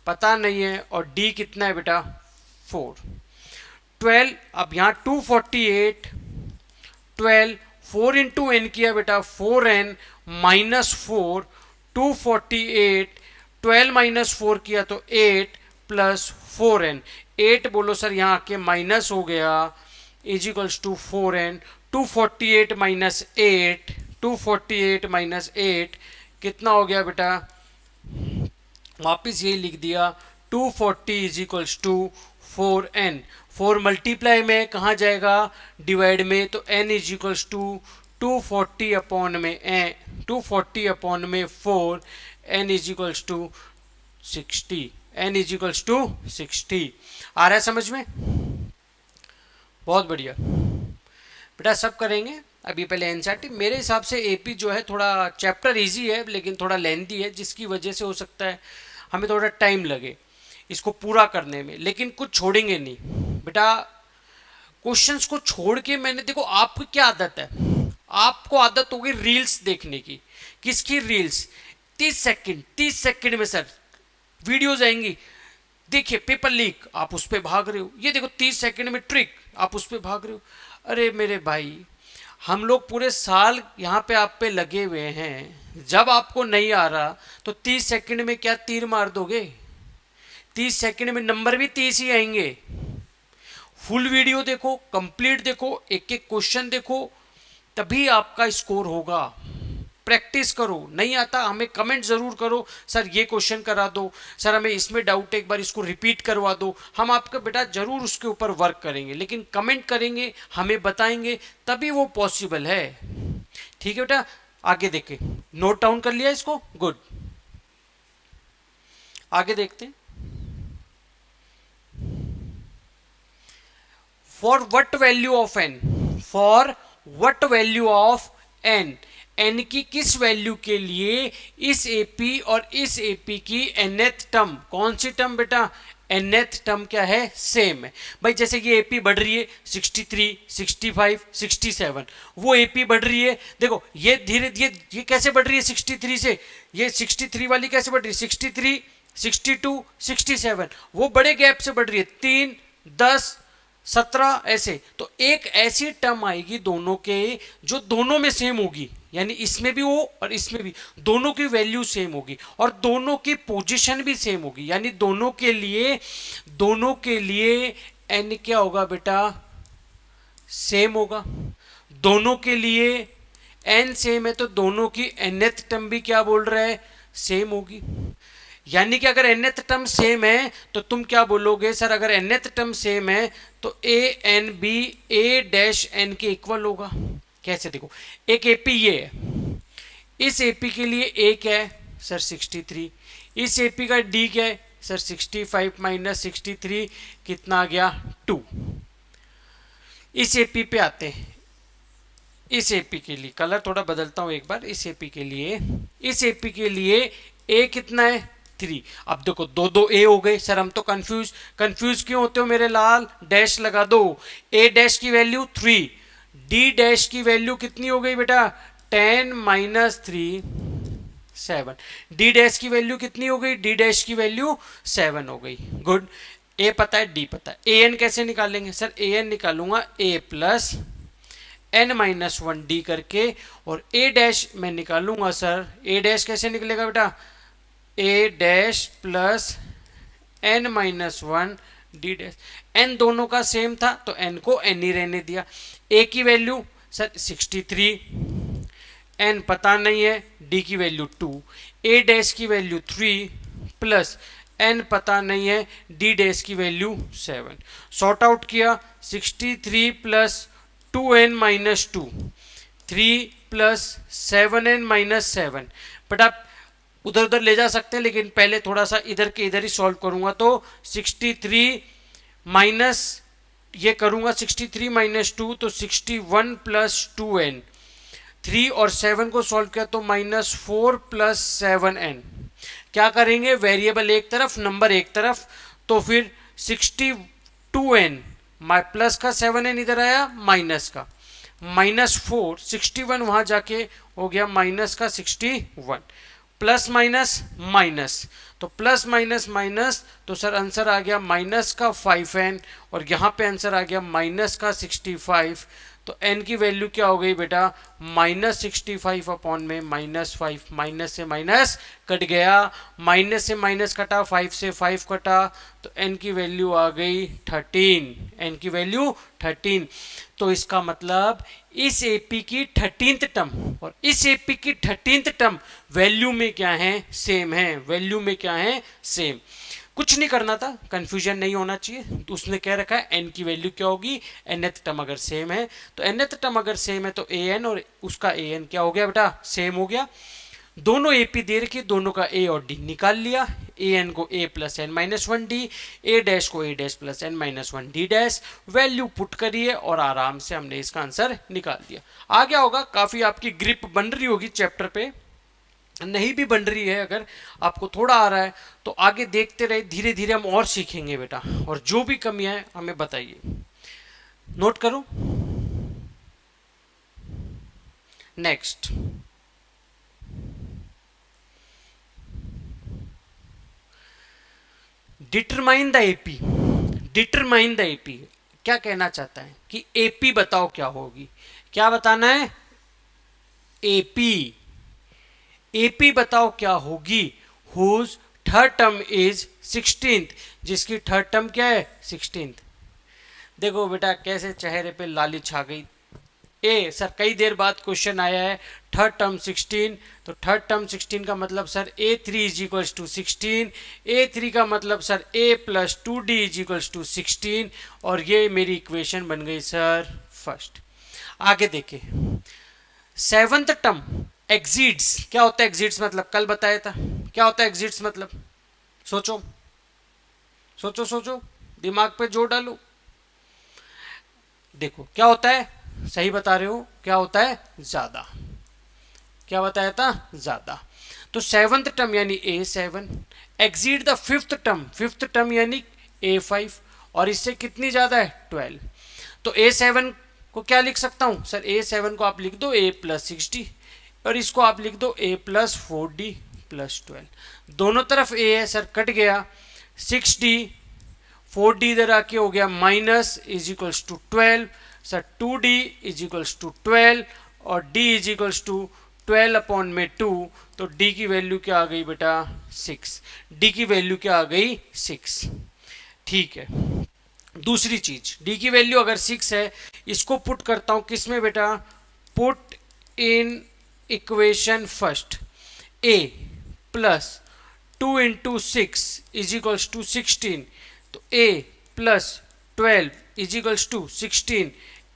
पता नहीं है, और d कितना है बेटा 4, 12, अब यहाँ 248, 12, 4 इंटू एन किया बेटा 4n माइनस 4, 248, 12 माइनस 4 किया तो 8 प्लस 4n, 8 बोलो सर यहाँ आके माइनस हो गया, is equals to 4n, 248 minus 8, 248 minus 8 कितना हो गया बेटा, वापिस यही लिख दिया 240 is equals to 4n, 4 multiply में कहाँ जाएगा डिवाइड में, तो n is equals to 240 upon में 240 अपॉन में 4, n is equals to 60, n is equals to 60। आ रहा है समझ में, बहुत बढ़िया बेटा, सब करेंगे। अभी पहले एनसीईआरटी, मेरे हिसाब से एपी जो है थोड़ा चैप्टर इजी है लेकिन थोड़ा लेंथी है, जिसकी वजह से हो सकता है हमें थोड़ा टाइम लगे इसको पूरा करने में, लेकिन कुछ छोड़ेंगे नहीं बेटा। क्वेश्चंस को छोड़ के मैंने, देखो आपकी क्या आदत है, आपको आदत होगी रील्स देखने की, किसकी रील्स, 30 सेकंड में सर वीडियोज आएंगी, देखिए पेपर लीक आप उस पर भाग रहे हो, ये देखो 30 सेकंड में ट्रिक आप उस पर भाग रहे हो। अरे मेरे भाई, हम लोग पूरे साल यहाँ पे आप पे लगे हुए हैं, जब आपको नहीं आ रहा तो 30 सेकंड में क्या तीर मार दोगे, 30 सेकंड में नंबर भी 30 ही आएंगे। फुल वीडियो देखो, कंप्लीट देखो, एक एक क्वेश्चन देखो, तभी आपका स्कोर होगा। प्रैक्टिस करो, नहीं आता हमें कमेंट ज़रूर करो, सर ये क्वेश्चन करा दो, सर हमें इसमें डाउट है, एक बार इसको रिपीट करवा दो, हम आपका बेटा ज़रूर उसके ऊपर वर्क करेंगे, लेकिन कमेंट करेंगे, हमें बताएंगे, तभी वो पॉसिबल है। ठीक है बेटा, आगे देखें, नोट डाउन कर लिया इसको, गुड। आगे देखते हैं, for what value of n, for what value of n, n की किस वैल्यू के लिए इस एपी और इस एपी की nth टर्म, कौन सी टर्म बेटा, nth टर्म क्या है, सेम है। भाई जैसे ये एपी बढ़ रही है 63, 65, 67, वो एपी बढ़ रही है, देखो ये धीरे धीरे ये कैसे बढ़ रही है 63 से, ये 63 वाली कैसे बढ़ रही है 63, 62, 67, वो बड़े गैप से बढ़ रही है 3, 10, 17 ऐसे। तो एक ऐसी टर्म आएगी दोनों के जो दोनों में सेम होगी, यानी इसमें भी हो और इसमें भी, दोनों की वैल्यू सेम होगी और दोनों की पोजीशन भी सेम होगी, यानी दोनों के लिए n क्या होगा बेटा, सेम होगा। दोनों के लिए n सेम है तो दोनों की nth टर्म भी क्या बोल रहा है, सेम होगी। यानी कि अगर nth टर्म सेम है तो तुम क्या बोलोगे, सर अगर nth टर्म सेम है तो a n b a dash n के इक्वल होगा। कैसे, देखो एक एपी ये है, इस एपी के लिए a क्या है सर 63, इस एपी का डी क्या है सर 65 माइनस 63 कितना आ गया 2। इस एपी पे आते हैं, इस एपी के लिए कलर थोड़ा बदलता हूं एक बार। इस एपी के लिए, इस एपी के लिए ए कितना है 3। अब देखो दो दो ए हो गए सर, हम तो कंफ्यूज क्यों होते हो मेरे लाल, डैश लगा दो। ए डैश की वैल्यू 3, डी डैश की वैल्यू कितनी हो गई बेटा 10 माइनस 3 7, डी डैश की वैल्यू कितनी हो गई, डी डैश की वैल्यू 7 हो गई। गुड, ए पता है डी पता है। ए एन कैसे निकालेंगे सर, ए एन निकालूंगा ए प्लस एन माइनस 1 डी करके, और ए डैश मैं निकालूंगा सर, ए डैश कैसे निकलेगा बेटा a dash plus n minus 1 d dash. N दोनों का सेम था तो एन को एन ही रहने दिया। ए की वैल्यू सर 63, एन पता नहीं है, डी की वैल्यू 2, ए डैश की वैल्यू 3 प्लस एन पता नहीं है, डी डैश की वैल्यू 7। सॉर्ट आउट किया 63 plus 2n minus 2, 3 plus 7n minus 7। But आप उधर उधर ले जा सकते हैं, लेकिन पहले थोड़ा सा इधर के इधर ही सॉल्व करूंगा। तो 63 माइनस ये करूंगा 63 माइनस 2 तो 61 प्लस 2n, 3 और 7 को सॉल्व किया तो माइनस 4 प्लस 7n। क्या करेंगे, वेरिएबल एक तरफ नंबर एक तरफ, तो फिर 62n प्लस का 7n इधर आया माइनस का, माइनस 4 61 वहां जाके हो गया माइनस का 61, प्लस माइनस माइनस, तो प्लस माइनस माइनस, तो सर आंसर आ गया माइनस का 5n, और यहाँ पे आंसर आ गया माइनस का 65। तो n की वैल्यू क्या हो गई बेटा माइनस 65 अपॉन में माइनस 5, माइनस से माइनस कट गया, माइनस से माइनस कटा, 5 से 5 कटा, तो n की वैल्यू आ गई 13, n की वैल्यू 13। तो इसका मतलब इस एपी की 13th टर्म और इस एपी की 13th टर्म वैल्यू में क्या है सेम है, वैल्यू में क्या है सेम। कुछ नहीं करना था, कंफ्यूजन नहीं होना चाहिए। तो उसने कह रखा है n की वैल्यू क्या होगी, nth टर्म अगर सेम है तो nth टर्म अगर सेम है तो an और उसका an क्या हो गया बेटा सेम हो गया। दोनों एपी दे रखी, दोनों का a और d निकाल लिया, an को a plus n minus 1 d, a dash को a dash plus n minus 1 d dash, value put करिए और आराम से हमने इसका आंसर निकाल दिया। आ गया होगा, काफी आपकी ग्रिप बन रही होगी चैप्टर पे, नहीं भी बन रही है अगर आपको थोड़ा आ रहा है तो आगे देखते रहे, धीरे धीरे हम और सीखेंगे बेटा, और जो भी कमियां है हमें बताइए। नोट करो। Next, determine the AP. Determine the AP क्या कहना चाहता है कि एपी बताओ क्या होगी, क्या बताना है एपी, एपी बताओ क्या होगी, whose third term is 16th, जिसकी थर्ड टर्म क्या है 16th। देखो बेटा कैसे चेहरे पे लाली छा गई। ए सर कई देर बाद क्वेश्चन आया है थर्ड टर्म 16, तो थर्ड टर्म 16 का मतलब sir a3 is equals to 16, a3 का मतलब sir a plus 2d is equals to 16, और ये मेरी इक्वेशन बन गई सर फर्स्ट। आगे देखिए, सेवंथ टर्म एग्जिट्स। क्या होता है एग्जिट्स मतलब, कल बताया था क्या होता है एग्जिट्स मतलब, सोचो सोचो सोचो, दिमाग पे जोर डालो। देखो क्या होता है, सही बता रहे हो, क्या होता है ज्यादा, क्या बताया था ज्यादा। तो सेवंथ टर्म यानी a7 exit the fifth term, fifth term यानी a5, और इससे कितनी ज्यादा है 12। तो a7 को क्या लिख सकता हूं सर, a7 को आप लिख दो a प्लस 6d, और इसको आप लिख दो a प्लस 4d प्लस 12। दोनों तरफ a है सर, कट गया, 6d 4d इधर आके हो गया minus is equals to 12, sir 2d is equals to 12 और d is equals to 12 upon में 2, तो d की वैल्यू क्या आ गई बेटा 6, d की वैल्यू क्या आ गई 6। ठीक है, दूसरी चीज d की वैल्यू अगर 6 है, इसको पुट करता हूं किसमें बेटा, put in equation first, a plus 2 into 6 is equals to 16, तो a plus 12 is equals to 16,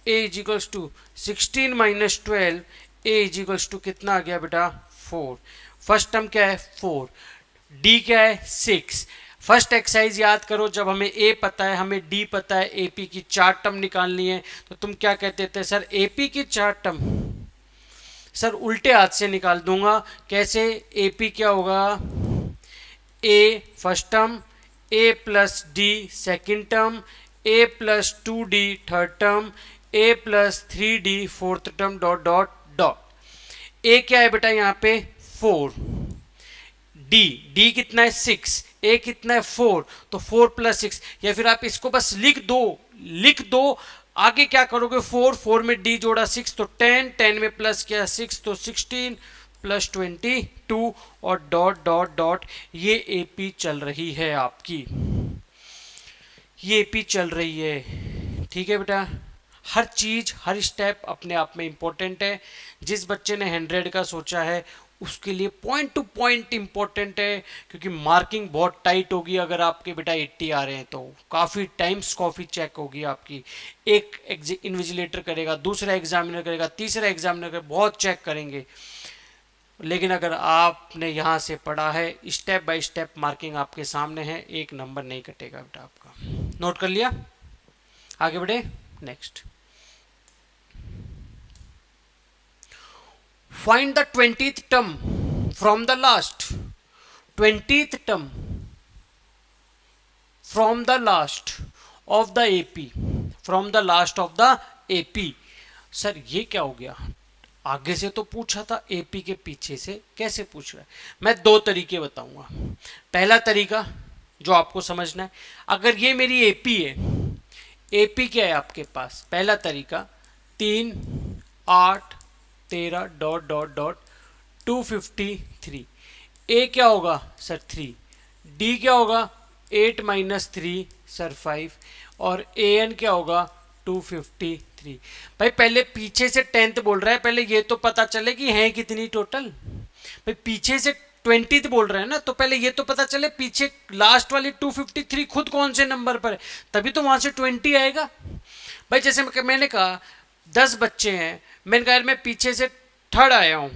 a is equals to 16 minus 12, a is equals to कितना आ गया बेटा 4। फर्स्ट टर्म क्या है 4, डी क्या है 6। फर्स्ट एक्सरसाइज याद करो, जब हमें ए पता है हमें डी पता है, एपी की 4 टर्म निकालनी है, तो तुम क्या कहते थे सर एपी की 4 टर्म, सर उल्टे हाथ से निकाल दूंगा। कैसे? एपी क्या होगा, a first term, a plus d second term, a plus 2d third term, a plus 3d fourth term, dot dot dot. A क्या है बेटा यहाँ पे 4, डी कितना है 6, ए कितना है 4, तो 4 प्लस 6, या फिर आप इसको बस लिख दो। आगे क्या करोगे, 4 में डी जोड़ा 6 तो 10 में प्लस किया 6 तो 16 प्लस 22 और डॉट डॉट डॉट। ये एपी चल रही है आपकी, ये एपी चल रही है। ठीक है बेटा, हर चीज़ हर स्टेप अपने आप में इम्पोर्टेंट है। जिस बच्चे ने 100 का सोचा है उसके लिए पॉइंट टू पॉइंट इम्पोर्टेंट है, क्योंकि मार्किंग बहुत टाइट होगी। अगर आपके बेटा 80 आ रहे हैं तो काफ़ी टाइम्स कॉफ़ी चेक होगी आपकी। एक इन्विजिलेटर करेगा, दूसरा एग्जामिनर करेगा, तीसरा एग्जामिनर करेगा, बहुत चेक करेंगे। लेकिन अगर आपने यहाँ से पढ़ा है, स्टेप बाय स्टेप मार्किंग आपके सामने है, एक नंबर नहीं कटेगा बेटा आपका। नोट कर लिया? आगे बढ़े next. Find the 20th term from the last. 20th term from the last of the AP. From the last of the AP. Sir ये क्या हो गया? आगे से तो पूछा था, AP के पीछे से कैसे पूछ रहा है? मैं 2 तरीके बताऊंगा। पहला तरीका जो आपको समझना है, अगर ये मेरी AP है, AP क्या है आपके पास? पहला तरीका 3, 8, 13 डॉट डॉट डॉट 253। ए क्या होगा सर 3, डी क्या होगा 8 माइनस 3 सर 5, और ए एन क्या होगा 253। भाई पहले पीछे से 10th बोल रहा है, पहले ये तो पता चले कि हैं कितनी टोटल। भाई पीछे से 20th बोल रहे हैं ना, तो पहले ये तो पता चले पीछे लास्ट वाली 253 खुद कौन से नंबर पर है, तभी तो वहां से 20 आएगा। भाई जैसे मैंने कहा 10 बच्चे हैं, मैंने कहा मैं पीछे से 3rd आया हूँ,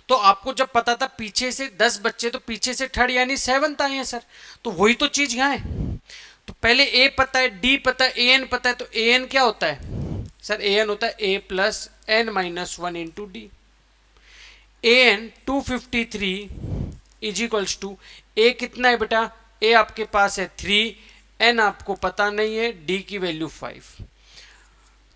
तो आपको जब पता था पीछे से 10 बच्चे, तो पीछे से 3rd यानी 7th आए हैं सर। तो वही तो चीज़ यहाँ है। तो पहले ए पता है, डी पता है, ए एन पता है, तो ए एन क्या होता है सर? ए एन होता है a plus n minus 1 into d. A n 253 is equals to, a कितना है बेटा? ए आपके पास है 3, एन आपको पता नहीं है, डी की वैल्यू 5।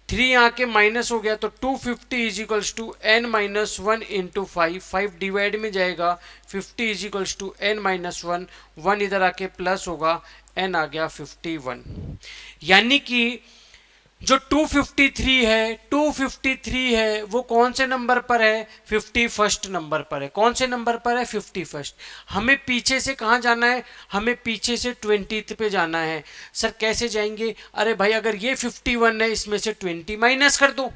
3 यहाँ के माइनस हो गया, तो 250 is equals to n minus 1 into 5, 5 divide में जाएगा, 50 is equals to n minus 1, 1 इधर आके प्लस होगा, एन आ गया 51। यानी कि जो 253 है वो कौन से नंबर पर है? 51st नंबर पर है। कौन से नंबर पर है? 51st। हमें पीछे से कहाँ जाना है? हमें पीछे से 20th पे जाना है। सर कैसे जाएंगे? अरे भाई अगर ये 51 है, इसमें से 20 माइनस कर दो।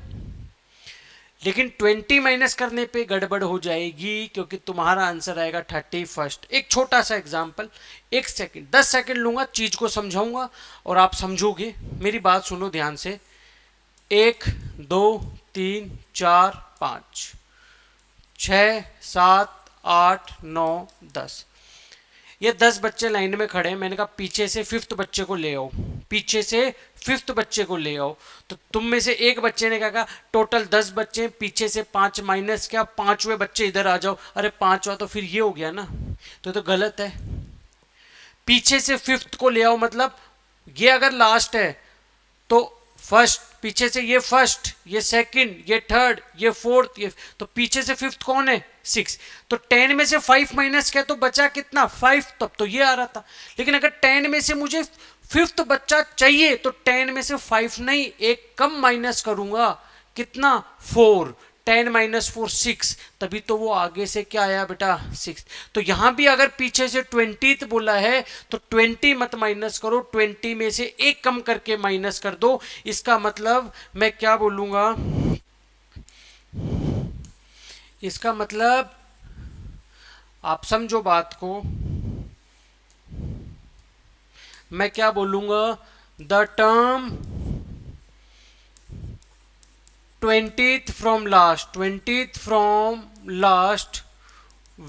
लेकिन 20 माइनस करने पे गड़बड़ हो जाएगी, क्योंकि तुम्हारा आंसर आएगा 31st। एक छोटा सा एग्जाम्पल, 1 सेकेंड 10 सेकेंड लूंगा, चीज को समझाऊंगा और आप समझोगे। मेरी बात सुनो ध्यान से। 1 2 3 4 5 6 7 8 9 10, ये 10 बच्चे लाइन में खड़े हैं। मैंने कहा पीछे से 5th बच्चे को ले आओ, पीछे से 5th बच्चे को ले आओ। तो तुम में से एक बच्चे ने क्या कहा? टोटल 10 बच्चे हैं, पीछे से 5 माइनस क्या, 5वें बच्चे इधर आ जाओ। अरे 5वां तो फिर ये हो गया ना, तो गलत है। पीछे से 5th को ले आओ, मतलब ये अगर लास्ट है तो फर्स्ट, पीछे से ये फर्स्ट, ये सेकंड, ये थर्ड, ये फोर्थ, ये तो पीछे से 5th कौन है? 6। तो 10 में से 5 माइनस किया तो बचा कितना? 5। तब तो ये आ रहा था। लेकिन अगर 10 में से मुझे 5th बच्चा चाहिए तो 10 में से 5 नहीं, एक कम माइनस करूंगा। कितना? 4। 10 माइनस 4 6, तभी तो वो आगे से क्या आया बेटा? 6। तो यहां भी अगर पीछे से 20th बोला है तो 20 मत माइनस करो, 20 में से एक कम करके माइनस कर दो। इसका मतलब मैं क्या बोलूंगा? इसका मतलब आप समझो बात को, मैं क्या बोलूंगा? The term 20th from last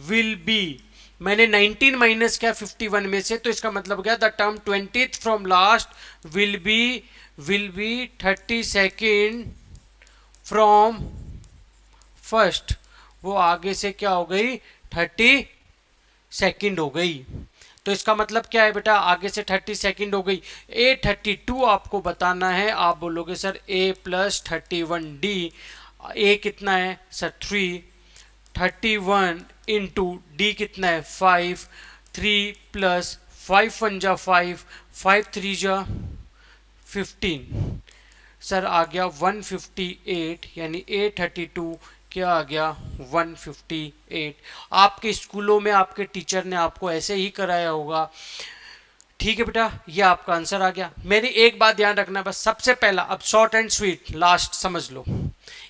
will be मैंने 19 माइनस किया 51 में से, तो इसका मतलब क्या, the term 20th from last will be 32nd from first. वो आगे से क्या हो गई, 32nd हो गई। तो इसका मतलब क्या है बेटा, आगे से 32nd हो गई। A32 आपको बताना है। आप बोलोगे sir A plus 31D, A कितना है सर 3, 31 इंटू डी कितना है 5, 3 प्लस 5 1 जा 5, 5 3 जा 15, सर आ गया 158, यानी A32 क्या आ गया 158। आपके स्कूलों में आपके टीचर ने आपको ऐसे ही कराया होगा। ठीक है बेटा, ये आपका आंसर आ गया। मेरी एक बात ध्यान रखना, बस सबसे पहला, अब शॉर्ट एंड स्वीट लास्ट समझ लो।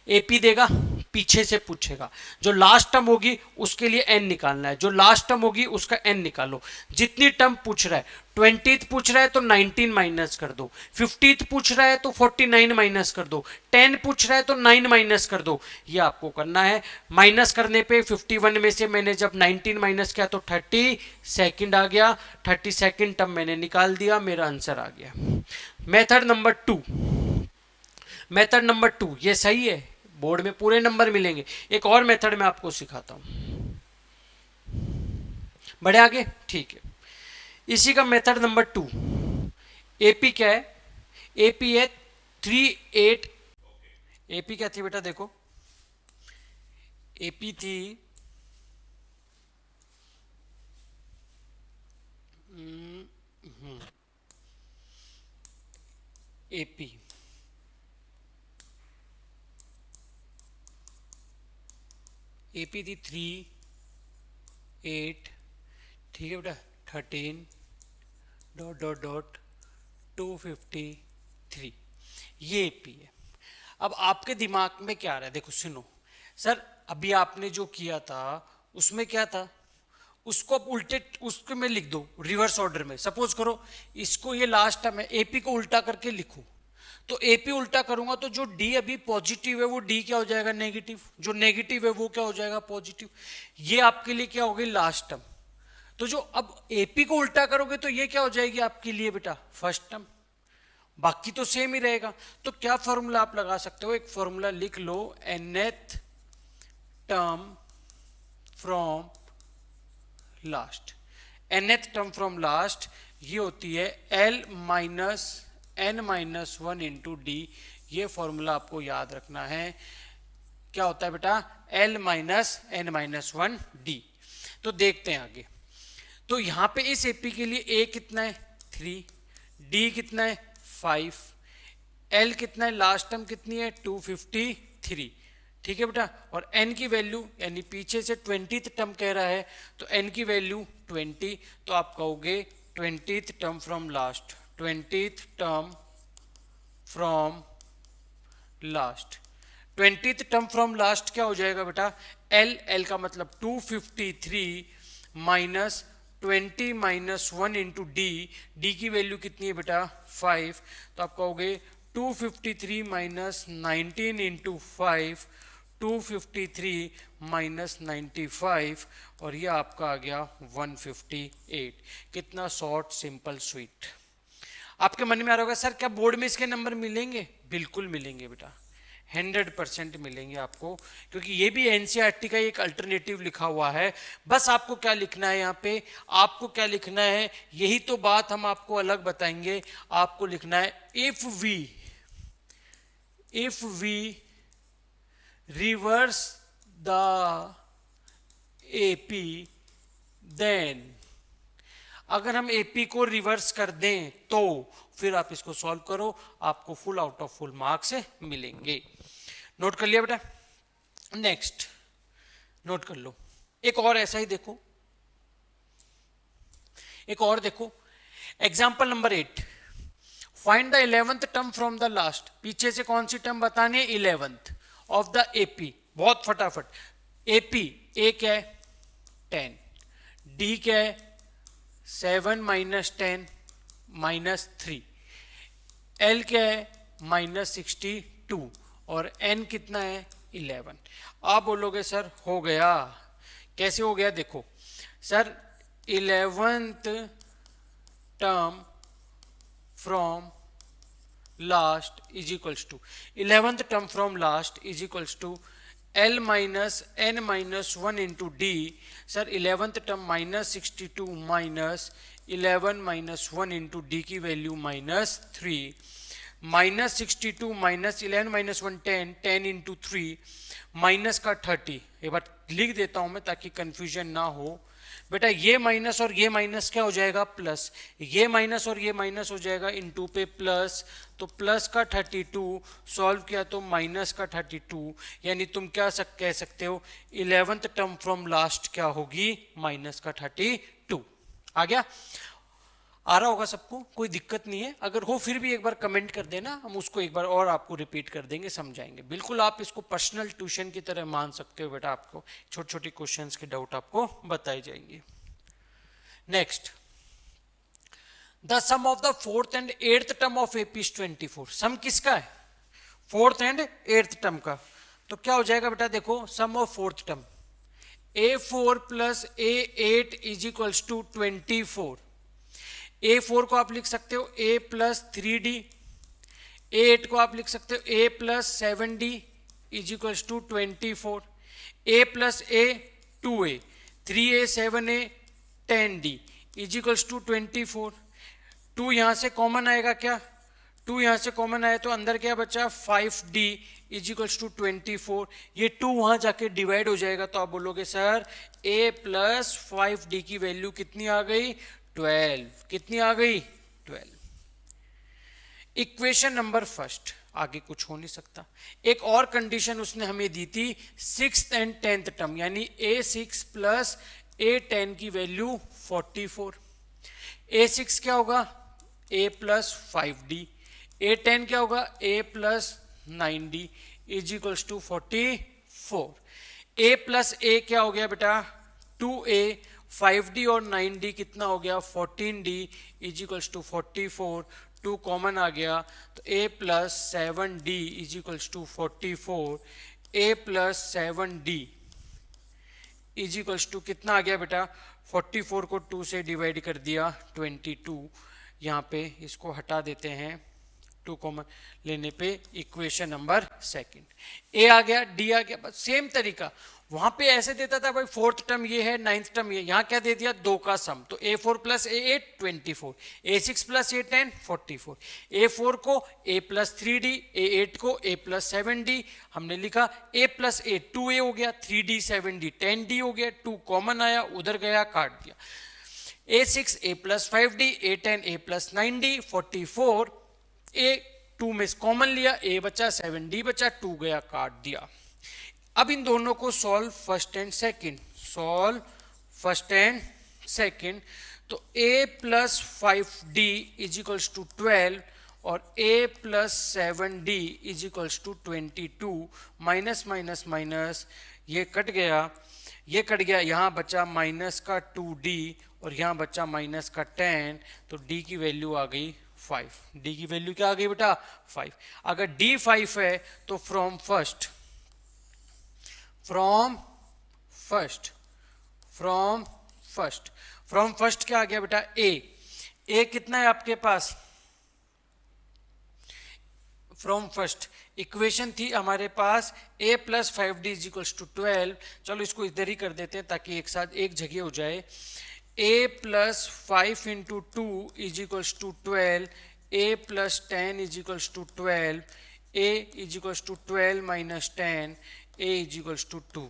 एपी देगा, पीछे से पूछेगा, जो लास्ट टर्म होगी उसके लिए एन निकालना है, जो लास्ट टर्म होगी उसका एन निकालो। जितनी टर्म पूछ रहा है, 20th पूछ रहा है तो 19 माइनस कर दो, 50th पूछ रहा है तो 49 माइनस कर दो, 10 पूछ रहा है तो 9 माइनस कर दो। ये आपको करना है। माइनस करने पे 51 में से मैंने जब 19 माइनस किया तो 32nd आ गया, 32nd टर्म मैंने निकाल दिया, मेरा आंसर आ गया। मेथड नंबर 2 ये सही है, बोर्ड में पूरे नंबर मिलेंगे। एक और मेथड मैं आपको सिखाता हूं, बढ़े आगे, ठीक है। इसी का मेथड नंबर 2, एपी क्या है, एपी है 38, एपी क्या थी बेटा, देखो एपी थी एपी एपी थी 3 8, ठीक है बेटा 13 डॉट डॉट डॉट 253, ये एपी है। अब आपके दिमाग में क्या आ रहा है, देखो सुनो सर, अभी आपने जो किया था उसमें क्या था, उसको अब उल्टे उसको में लिख दो रिवर्स ऑर्डर में। सपोज करो इसको, ये लास्ट टर्म है, एपी को उल्टा करके लिखो, तो एपी उल्टा करूंगा तो जो डी अभी पॉजिटिव है वो डी क्या हो जाएगा नेगेटिव, जो नेगेटिव है वो क्या हो जाएगा पॉजिटिव। ये आपके लिए क्या हो गई लास्ट टर्म। तो जो अब एपी को उल्टा करोगे तो ये क्या हो जाएगी आपके लिए बेटा फर्स्ट टर्म, बाकी तो सेम ही रहेगा। तो क्या फॉर्मूला आप लगा सकते हो, एक फॉर्मूला लिख लो, nth term from last. nth term from last ये होती है l minus n minus 1 into D. ये फॉर्मूला आपको याद रखना है, क्या होता है बेटा l minus n minus 1 D. तो देखते हैं आगे, तो यहां पे इस एपी के लिए a कितना है 3, d कितना है 5, l कितना है, लास्ट टर्म कितनी है 253, ठीक है बेटा। और n की वैल्यू, यानी पीछे से 20th टर्म कह रहा है तो n की वैल्यू 20, तो आप कहोगे 20th term from last, 20th term from last. 20th term from last क्या हो जाएगा बेटा, l का मतलब 253 माइनस 20 माइनस 1 इंटू डी की वैल्यू कितनी है बेटा 5, तो आप कहोगे 253 माइनस 19 इंटू 5, 253 माइनस 95, और ये आपका आ गया 158। कितना शॉर्ट सिंपल स्वीट। आपके मन में आ रहा होगा सर क्या बोर्ड में इसके नंबर मिलेंगे, बिल्कुल मिलेंगे बेटा, 100% मिलेंगे आपको, क्योंकि ये भी एनसीईआरटी का एक अल्टरनेटिव लिखा हुआ है। बस आपको क्या लिखना है यहाँ पे, आपको क्या लिखना है, यही तो बात हम आपको अलग बताएंगे। आपको लिखना है if we reverse the AP then, अगर हम एपी को रिवर्स कर दें तो फिर आप इसको सॉल्व करो, आपको full out of full marks मिलेंगे। नोट कर लिया बेटा, नेक्स्ट नोट कर लो। एक और ऐसा ही देखो, एक और देखो, example number 8, find the 11th term from the last. पीछे से कौन सी टर्म बतानी है, 11th ऑफ द एपी। बहुत फटाफट, एपी ए क्या है 10, डी क्या है 7 माइनस 10 माइनस 3, एल क्या है माइनस 62, और एन कितना है 11। आप बोलोगे सर हो गया, कैसे हो गया, देखो sir 11th term from last is equals to 11th term from last is equals to L minus N minus 1 into d. Sir 11th term minus 62 minus 11 minus 1 into d की वैल्यू -3 minus 62 minus 11 minus 1 10 10 into 3 minus का 30. एक बार लिख देता हूं मैं ताकि confusion ना हो. बेटा ये माइनस और ये माइनस क्या हो जाएगा प्लस, ये माइनस और ये माइनस हो जाएगा इनटू पे प्लस. तो प्लस का 32 सॉल्व किया तो माइनस का 32, यानी तुम क्या कह सकते हो 11th टर्म फ्रॉम लास्ट क्या होगी माइनस का 32. आ गया, आ रहा होगा सबको, कोई दिक्कत नहीं है. अगर हो फिर भी एक बार कमेंट कर देना, हम उसको एक बार और आपको रिपीट कर देंगे, समझाएंगे. बिल्कुल आप इसको पर्सनल ट्यूशन की तरह मान सकते हो बेटा. आपको छोटे छोटे क्वेश्चंस के डाउट आपको बताए जाएंगे. Next, the sum of the 4th and 8th term of AP is 24. Sum किसका है 4th एंड 8th टर्म का. तो क्या हो जाएगा बेटा, देखो sum of 4th term A4 plus A8 is equals to 24. A4 को आप लिख सकते हो A प्लस 3D, A8 को आप लिख सकते हो A plus 7D is equals to 24. A plus A 2A, 3A 7A 10D is equals to 24. 2 यहाँ से कॉमन आएगा क्या, 2 यहाँ से कॉमन आया तो अंदर क्या बचा 5D इज इक्वल्स टू 24. ये 2 वहाँ जाके डिवाइड हो जाएगा तो आप बोलोगे सर A प्लस 5D की वैल्यू कितनी आ गई 12. कितनी आ गई 12. इक्वेशन नंबर फर्स्ट, आगे कुछ हो नहीं सकता. एक और कंडीशन उसने हमें दी थी 6th एंड 10th टर्म, यानी A6 प्लस A10 की वैल्यू 44. A6 क्या होगा A प्लस 5D, A10 क्या होगा A plus 9D is equals to 44. A plus A क्या हो गया बेटा 2A, 5D और 9D कितना हो गया 14D is equals to 44. 2 common आ गया तो A plus 7D is equals to 44. A plus 7D is equals to कितना आ गया बेटा 44 को 2 से डिवाइड कर दिया 22. यहाँ पे इसको हटा देते हैं 2 कॉमन लेने पे. इक्वेशन नंबर सेकंड A आ गया, D आ गया. बस सेम तरीका, वहां पे ऐसे देता था भाई 4th टर्म ये है 9th टर्म ये, यहाँ क्या दे दिया 2 का सम. तो A4 plus A8 24, A6 plus A10 44. A4 को A प्लस 3D, A8 को A प्लस 7D हमने लिखा. A प्लस A 2A हो गया, 3D 7D 10D हो गया. 2 कॉमन आया उधर गया काट दिया. A6 A plus 5D, A10 A plus 9D 44. A2 में कॉमन लिया, A बचा 7D बचा, 2 गया काट दिया. अब इन दोनों को solve first and second, solve first and second. तो A plus 5D is equals to 12 और A plus 7D is equals to 22. Minus minus minus ये कट गया, ये कट गया, यहाँ बचा माइनस का 2D और यहाँ बचा माइनस का 10. तो D की वैल्यू आ गई 5. D की वैल्यू क्या आ गई बेटा 5. अगर D 5 है तो फ्रॉम फर्स्ट क्या आ गया बेटा A कितना है आपके पास फ्रॉम फर्स्ट. इक्वेशन थी हमारे पास A plus 5D is equals to 12. चलो इसको इधर ही कर देते हैं ताकि एक साथ एक जगह हो जाए. A plus 5 into 2 is equals to 12, A plus 10 is equals to 12, A is equals to 12 minus 10, A is equals to 2.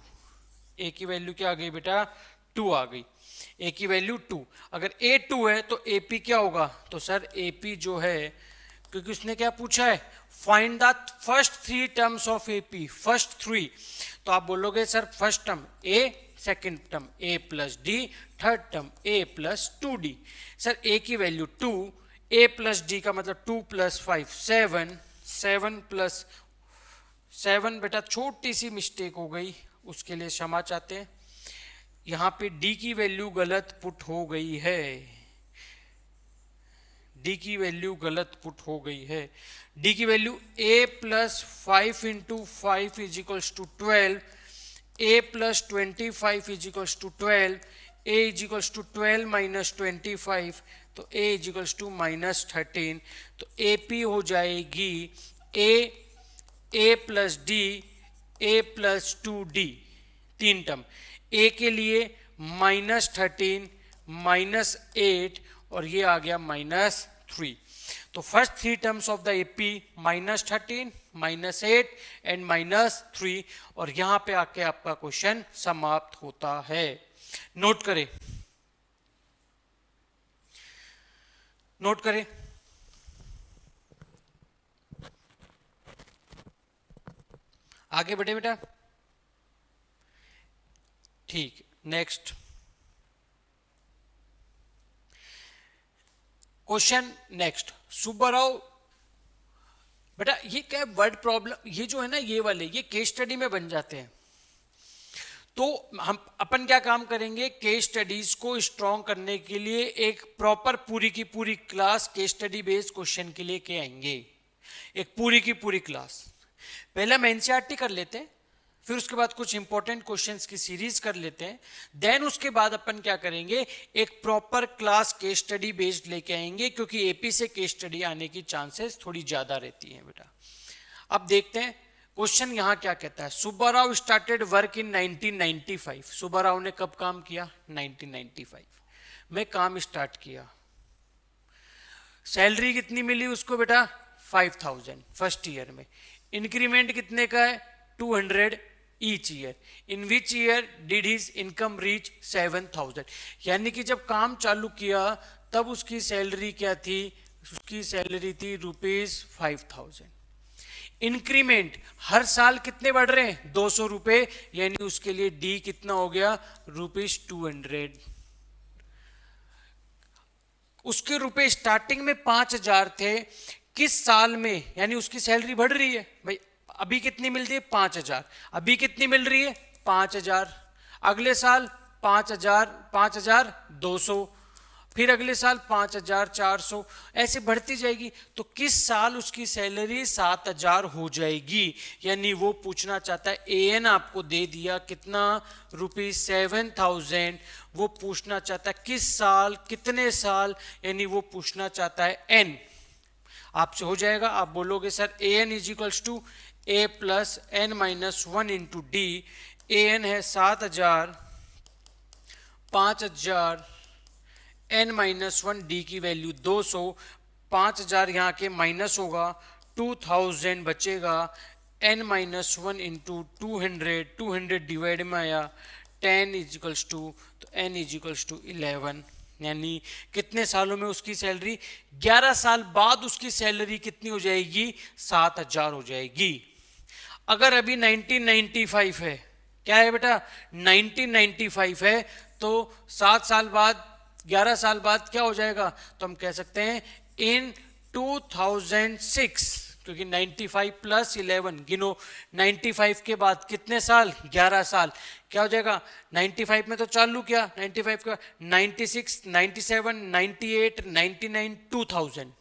A की वैल्यू क्या आ गई बेटा 2 आ गई. A की वैल्यू 2. अगर A 2 है तो AP क्या होगा, तो सर AP जो है, क्योंकि उसने क्या पूछा है find the first 3 terms of AP, first 3. तो आप बोलोगे sir first term A, second term A plus D, third term A plus 2D. Sir A की वैल्यू 2, A प्लस D का मतलब 2 प्लस 5 7, 7 प्लस 7 बेटा छोटी सी मिस्टेक हो गई, उसके लिए क्षमा चाहते हैं. यहाँ पे D की वैल्यू गलत पुट हो गई है, D की वैल्यू गलत पुट हो गई है. D की value A plus 5 into 5 is equals to 12, A plus 25 is equals to 12, a is equals to 12 minus 25, तो a is equals to minus 13, तो AP हो जाएगी a plus d, a plus 2d, तीन term. a के लिए -13 -8 और ये आ गया -3। तो first three terms of the AP -13 -8 and -3, और यहां पे आके आपका क्वेश्चन समाप्त होता है। नोट करें, नोट करें। आगे बढ़े बेटा। ठीक, नेक्स्ट क्वेश्चन। नेक्स्ट सुब्बाराव, बेटा ये क्या वर्ड प्रॉब्लम, ये जो है ना ये वाले, ये केस स्टडी में बन जाते हैं। तो हम अपन क्या काम करेंगे, केस स्टडीज को स्ट्रॉन्ग करने के लिए एक प्रॉपर पूरी की पूरी class case study based question के लिए के आएंगे, एक पूरी की पूरी क्लास। पहले हम एनसीईआरटी कर लेते हैं, फिर उसके बाद कुछ इंपॉर्टेंट क्वेश्चंस की सीरीज कर लेते हैं, देन उसके बाद अपन क्या करेंगे, एक proper class case study based लेके आएंगे, क्योंकि एपी से केस स्टडी आने की चांसेस थोड़ी ज्यादा रहती हैं बेटा। अब देखते हैं क्वेश्चन यहां क्या कहता है। Subbarao started work in 1995। Subbarao ने कब काम किया, 1995 में काम स्टार्ट किया। सैलरी कितनी मिली उसको बेटा, 5000 फर्स्ट ईयर में। इंक्रीमेंट कितने का है, 200 each year. In which year did his income reach 7000। यानी कि जब काम चालू किया तब उसकी सैलरी क्या थी, उसकी सैलरी थी ₹5000। इंक्रीमेंट हर साल कितने बढ़ रहे हैं, 200 रुपए, यानी उसके लिए डी कितना हो गया, ₹200। उसके रुपए स्टार्टिंग में 5000 थे, किस साल में, यानी उसकी सैलरी बढ़ रही है भाई। अभी कितनी मिल रही है, 5000। अभी कितनी मिल रही है, 5000। अगले साल 5000, 5200, फिर अगले साल 5400, ऐसे बढ़ती जाएगी। तो किस साल उसकी सैलरी 7000 हो जाएगी, यानी वो पूछना चाहता है। एएन आपको दे दिया कितना, ₹7000। वो पूछना चाहता है किस साल, कितने साल, यानी वो पूछना चाहता है एन। आपसे हो जाएगा, आप बोलोगे sir n is equals to a plus n minus 1 into d. N है 7000, 5000, एन माइनस 1, डी की वैल्यू 200। 5000 यहाँ के माइनस होगा, 2000 बचेगा। एन माइनस 1 इंटू 200, 200 डिवाइड में आया 10 इज इक्वल्स टू, तो एन इज इक्वल्स टू 11। यानी कितने सालों में उसकी सैलरी, 11 साल बाद उसकी सैलरी कितनी हो जाएगी, 7000 हो जाएगी। अगर अभी 1995 है, क्या है बेटा, 1995 है, तो 7 साल बाद, 11 साल बाद क्या हो जाएगा, तो हम कह सकते हैं इन 2006, क्योंकि 95 प्लस 11 गिनो, 95 के बाद कितने साल, 11 साल। क्या हो जाएगा, 95 में तो चालू किया, 95 का 96, 97, 98, 99, 2000,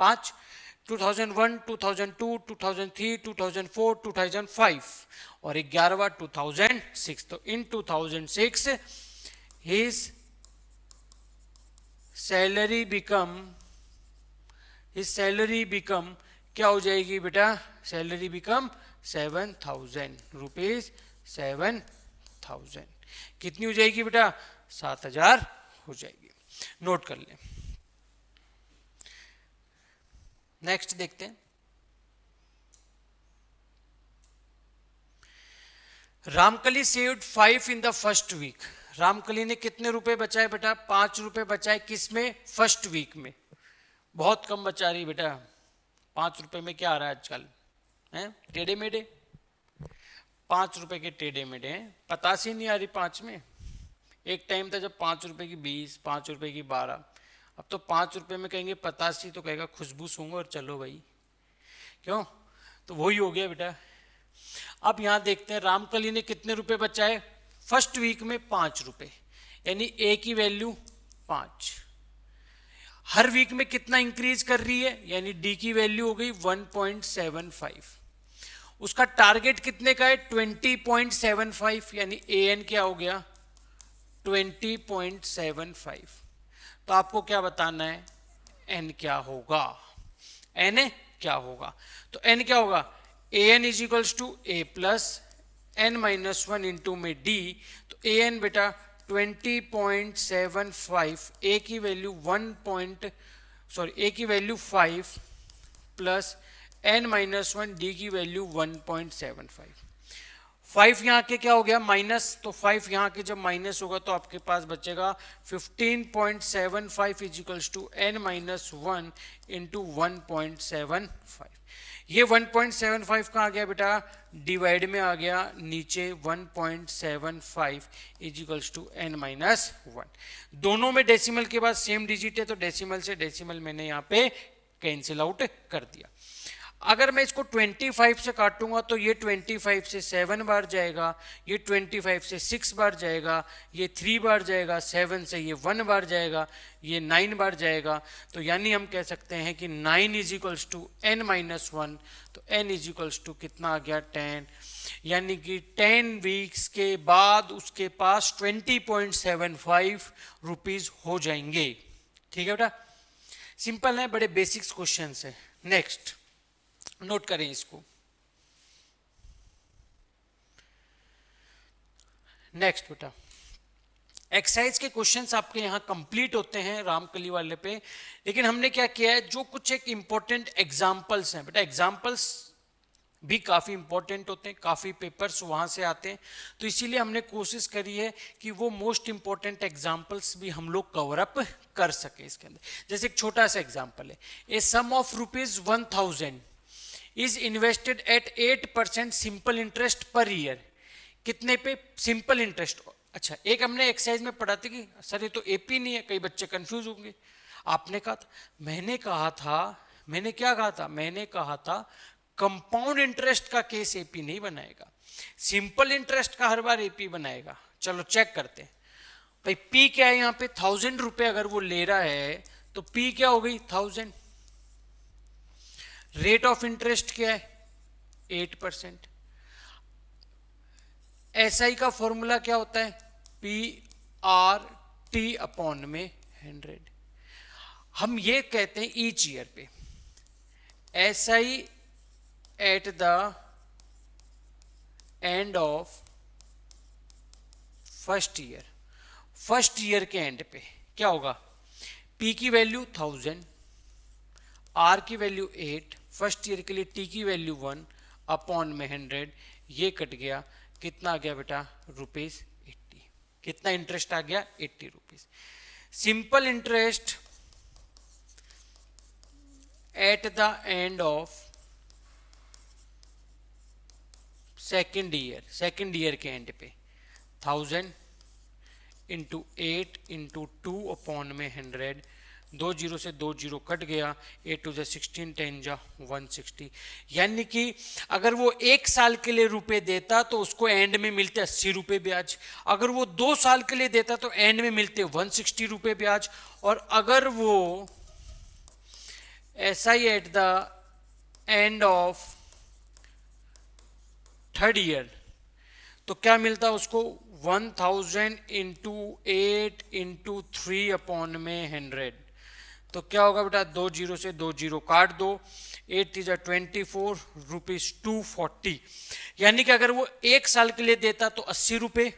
5, 2001, 2002, 2003, 2004, 2005 और 11वां 2006। तो इन 2006 his salary become क्या हो जाएगी बेटा, सैलरी बिकम 7000 रुपीज, 7000 कितनी हो जाएगी बेटा, 7000 हो जाएगी। नोट कर लें। नेक्स्ट देखते हैं। Ramkali saved 5 in the first week. Ramkali ने कितने रुपए बचाए बेटा, 5 रुपए बचाए। किस में, फर्स्ट वीक में। बहुत कम बचा रही बेटा, 5 रुपए में क्या आ रहा है आजकल, है टेढ़े मेढ़े, 5 रुपए के टेढ़े मेढ़े हैं, 85 नहीं आ रही 5 में। एक टाइम था जब 5 रुपए की 20, 5 रुपए की 12, अब तो 5 रुपए में कहेंगे 85 तो कहेगा खुशबू सूंघो और चलो भाई, क्यों, तो वही हो गया बेटा। अब यहां देखते हैं रामकली ने कितने रुपए बचाए, फर्स्ट वीक में 5 रुपए, यानी ए की वैल्यू 5। हर वीक में कितना इंक्रीज कर रही है, यानी डी की वैल्यू हो गई 1.75। उसका टारगेट कितने का है, 20.75, यानी ए एन क्या हो गया 20.75। तो आपको क्या बताना है, n क्या होगा, n क्या होगा। तो n क्या होगा, a n is equals to a plus n minus one into में d। तो ए एन बेटा 20.75, ए की value 5 plus n minus one, d की वैल्यू 1.75। 5 यहाँ के क्या हो गया माइनस, तो 5 यहाँ के जब माइनस होगा तो आपके पास बचेगा 15.75 is equals to n minus one into 1.75। ये 1.75 कहाँ आ गया बेटा, डिवाइड में आ गया नीचे 1.75 is equals to n minus one. दोनों में डेसिमल के बाद सेम डिजिट है तो डेसिमल से डेसिमल मैंने यहाँ पे कैंसिल आउट कर दिया। अगर मैं इसको 25 से काटूंगा तो ये 25 से 7 बार जाएगा, ये 25 से 6 बार जाएगा, ये 3 बार जाएगा, 7 से ये 1 बार जाएगा, ये 9 बार जाएगा। तो यानी हम कह सकते हैं कि 9 is equals to n minus one. तो n इज इक्वल्स टू कितना आ गया 10, यानी कि 10 वीक्स के बाद उसके पास 20.75 रुपीज हो जाएंगे। ठीक है बेटा, सिंपल है, बड़े बेसिक्स क्वेश्चन है। नेक्स्ट नोट करें इसको। नेक्स्ट बेटा, एक्सरसाइज के क्वेश्चंस आपके यहाँ कंप्लीट होते हैं रामकली वाले पे, लेकिन हमने क्या किया है, जो कुछ एक इंपॉर्टेंट एग्जांपल्स हैं बेटा, एग्जांपल्स भी काफ़ी इंपॉर्टेंट होते हैं, काफ़ी पेपर्स वहाँ से आते हैं, तो इसीलिए हमने कोशिश करी है कि वो मोस्ट इंपॉर्टेंट एग्जांपल्स भी हम लोग कवर अप कर सके इसके अंदर। जैसे एक छोटा सा एग्जांपल है, a sum of ₹1000 is invested at 8% simple interest per year. कितने पे सिंपल इंटरेस्ट। अच्छा, एक हमने एक्सरसाइज में पढ़ा था कि सर ये तो एपी नहीं है, कई बच्चे कंफ्यूज होंगे। आपने कहा था, मैंने कहा था कंपाउंड इंटरेस्ट का केस एपी नहीं बनाएगा, सिंपल इंटरेस्ट का हर बार एपी बनाएगा। चलो चेक करते हैं भाई, पी क्या है यहाँ पे, 1000 रुपए अगर वो ले रहा है तो पी क्या हो गई 1000। रेट ऑफ इंटरेस्ट क्या है 8%। एसआई का फॉर्मूला क्या होता है, पी आर टी अपॉन में 100। हम ये कहते हैं ईच ईयर पे SI at the end of first year के एंड पे क्या होगा, पी की वैल्यू 1000, आर की वैल्यू 8, फर्स्ट ईयर के लिए टी की वैल्यू 1 अपॉन में 100। ये कट गया, कितना आ गया बेटा ₹80। कितना इंटरेस्ट आ गया 80 rupees. Simple interest at the end of second year के एंड पे 1000 इंटू 8 इंटू 2 अपॉन में 100। 2 जीरो से 2 जीरो कट गया, 8 टू 16, 10 जा 160। यानी कि अगर वो 1 साल के लिए रुपए देता तो उसको एंड में मिलते 80 रुपए ब्याज, अगर वो 2 साल के लिए देता तो एंड में मिलते 160 रुपए ब्याज, और अगर वो SI at the end of third year तो क्या मिलता उसको 1000 इंटू 8 इंटू 3 अपॉन में 100। तो क्या होगा बेटा, 2 जीरो से 2 जीरो काट दो, 8 is 24 रुपीज 240। यानी कि अगर वो 1 साल के लिए देता तो 80 रुपए,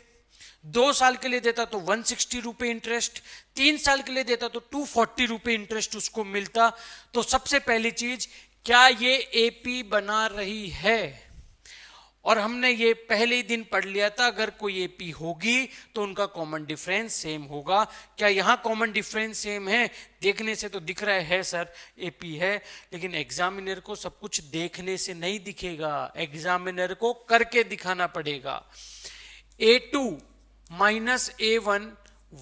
2 साल के लिए देता तो 160 रुपए इंटरेस्ट, 3 साल के लिए देता तो 240 रुपए इंटरेस्ट उसको मिलता। तो सबसे पहली चीज, क्या ये एपी बना रही है, और हमने ये पहले ही दिन पढ़ लिया था, अगर कोई एपी होगी तो उनका कॉमन डिफरेंस सेम होगा। क्या यहाँ कॉमन डिफरेंस सेम है, देखने से तो दिख रहा है सर एपी है, लेकिन एग्जामिनर को सब कुछ देखने से नहीं दिखेगा, एग्जामिनर को करके दिखाना पड़ेगा। A2 minus A1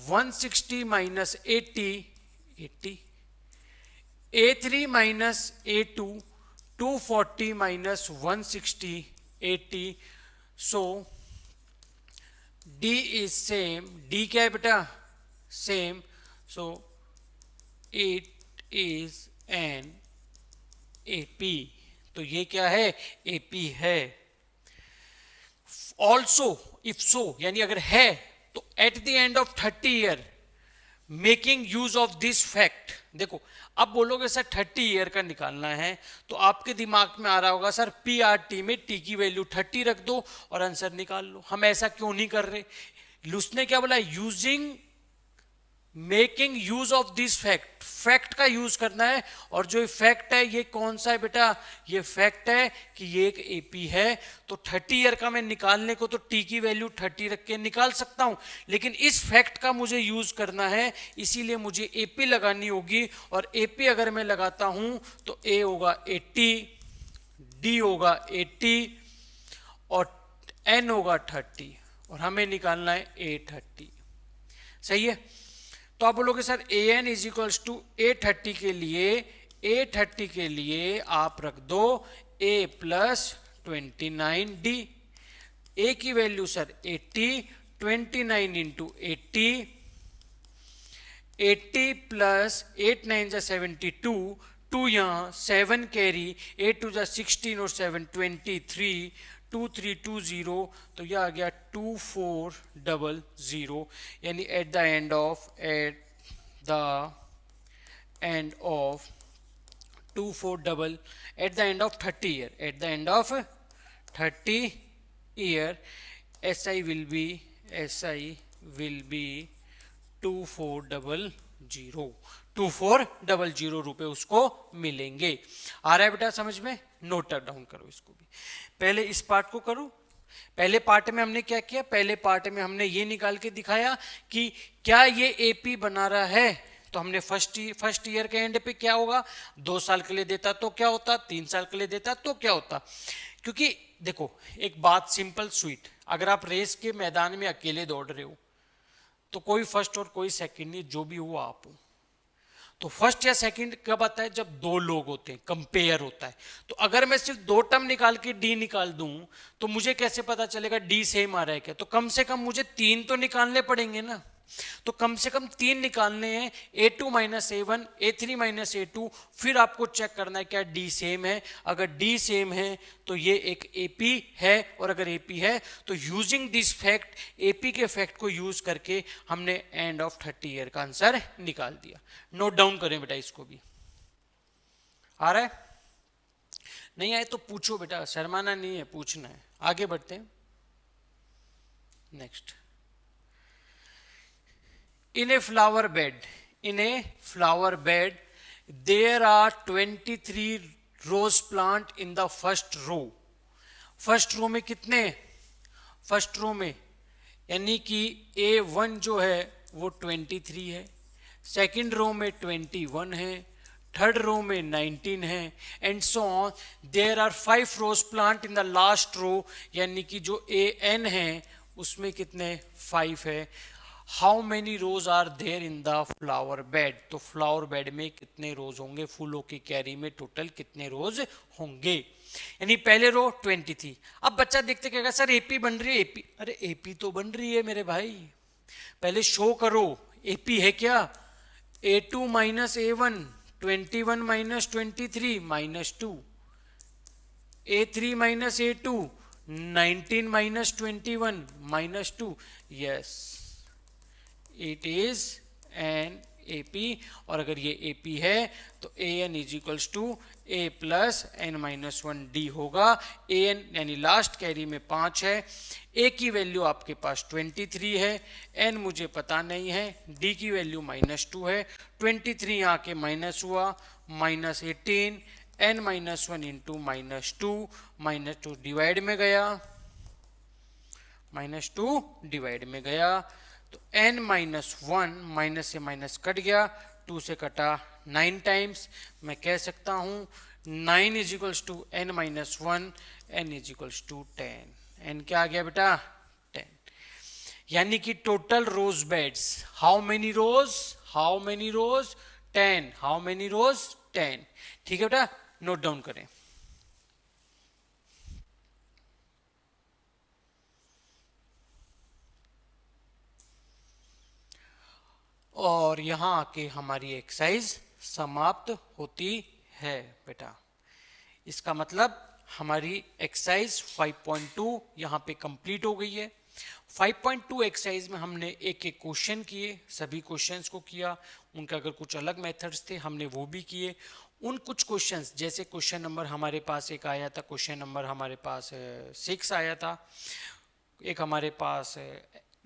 160 minus 80, A3 minus A2 240 minus 160 80। So D is same, D क्या है बेटा same, so it is an AP। तो ये क्या है AP है। ऑल्सो इफ सो, यानी अगर है तो at the end of 30 year making use of this fact, देखो अब बोलोगे सर 30 ईयर का निकालना है, तो आपके दिमाग में आ रहा होगा सर पी आर टी में टी की वैल्यू 30 रख दो और आंसर निकाल लो। हम ऐसा क्यों नहीं कर रहे? उसने क्या बोला? Using making use of this fact, fact का यूज करना है। और जो फैक्ट है ये कौन सा है बेटा? ये फैक्ट है कि ये एक एपी है। तो 30 ईयर का मैं निकालने को तो टी की वैल्यू 30 रख के निकाल सकता हूं, लेकिन इस फैक्ट का मुझे यूज करना है, इसीलिए मुझे एपी लगानी होगी। और एपी अगर मैं लगाता हूं तो ए होगा 80, डी होगा 80 और एन होगा 30, और हमें निकालना है A30। सही है? तो आप बोलोगे sir a n is equals to A30 के लिए आप रख दो A प्लस 29D। ए की वैल्यू सर 80, 29 इंटू 80 प्लस 8 9 जा 72, 2 यहाँ 7 कैरी, 8 2 जा 16 और 7 23, 2320, तो यह आ गया 2400, यानी at the end of 2400 at the end of 30 year, at the end of 30 year SI will be 2400 रुपए उसको मिलेंगे। आ रहा है बेटा समझ में? नोट डाउन करो इसको भी। पहले इस पार्ट को करो। पहले पार्ट में हमने क्या किया? पहले पार्ट में हमने ये निकाल के दिखाया कि क्या ये एपी बना रहा है। तो हमने फर्स्ट ईयर के एंड पे क्या होगा, 2 साल के लिए देता तो क्या होता, 3 साल के लिए देता तो क्या होता। क्योंकि देखो एक बात सिंपल स्वीट, अगर आप रेस के मैदान में अकेले दौड़ रहे हो तो कोई फर्स्ट और कोई सेकंड नहीं, जो भी हुआ आप हो। तो फर्स्ट या सेकंड कब आता है? जब 2 लोग होते हैं, कंपेयर होता है। तो अगर मैं सिर्फ 2 टर्म निकाल के डी निकाल दूं तो मुझे कैसे पता चलेगा डी सेम आ रहा है क्या? तो कम से कम मुझे 3 तो निकालने पड़ेंगे ना। तो कम से कम 3 निकालने हैं, A2 minus A1, A3 minus A2। फिर आपको चेक करना है क्या डी सेम है। अगर डी सेम है तो ये एक AP है, और अगर AP है तो यूजिंग दिस फैक्ट, AP के फैक्ट को यूज करके हमने एंड ऑफ 30 ईयर का आंसर निकाल दिया। नोट डाउन करें बेटा इसको भी। आ रहा है? नहीं आए तो पूछो बेटा, शर्माना नहीं है, पूछना है। आगे बढ़ते हैं next. In a flower bed, there are 23 rose plant in the first row. First row में कितने? फर्स्ट रो में यानी कि A1 जो है वो 23 है, सेकंड रो में 21 है, थर्ड रो में 19 है, and so on. There are 5 roses plant in the last row, यानी कि जो AN है उसमें कितने? 5 है। How many roses are there in the flower bed? तो फ्लावर बेड में कितने रोज होंगे? फूलों की कैरी में टोटल कितने रोज होंगे? यानी पहले रो 23। अब बच्चा देखते कहेगा सर एपी बन रही है, एपी। अरे एपी तो बन रही है मेरे भाई, पहले शो करो एपी है क्या। A2 minus A1, 21 minus 23 minus 2, A3 minus A2, 19 minus 21 minus 2। Yes, it is an AP। और अगर ये AP है तो AN is equals to A plus N minus 1D होगा। AN यानी लास्ट कैरी में 5 है, A की वैल्यू आपके पास 23 है, N मुझे पता नहीं है, D की वैल्यू -2 है। 23 यहाँ के माइनस हुआ, -18, N माइनस 1 इंटू -2, -2 डिवाइड में गया, -2 डिवाइड में गया, तो n माइनस 1, माइनस से माइनस कट गया, 2 से कटा 9 टाइम्स। मैं कह सकता हूँ 9 is equals to n minus 1, n is equals to 10। n क्या आ गया बेटा? 10। यानी कि total rose beds, how many rows? 10। How many rows? 10। ठीक है बेटा, नोट डाउन करें। और यहाँ आके हमारी एक्सरसाइज समाप्त होती है बेटा। इसका मतलब हमारी एक्सरसाइज 5.2 यहाँ पे कंप्लीट हो गई है। 5.2 एक्सरसाइज में हमने एक एक क्वेश्चन किए, सभी क्वेश्चंस को किया, उनका अगर कुछ अलग मेथड्स थे हमने वो भी किए। उन कुछ क्वेश्चंस, जैसे क्वेश्चन नंबर हमारे पास एक आया था, क्वेश्चन नंबर हमारे पास 6 आया था, एक हमारे पास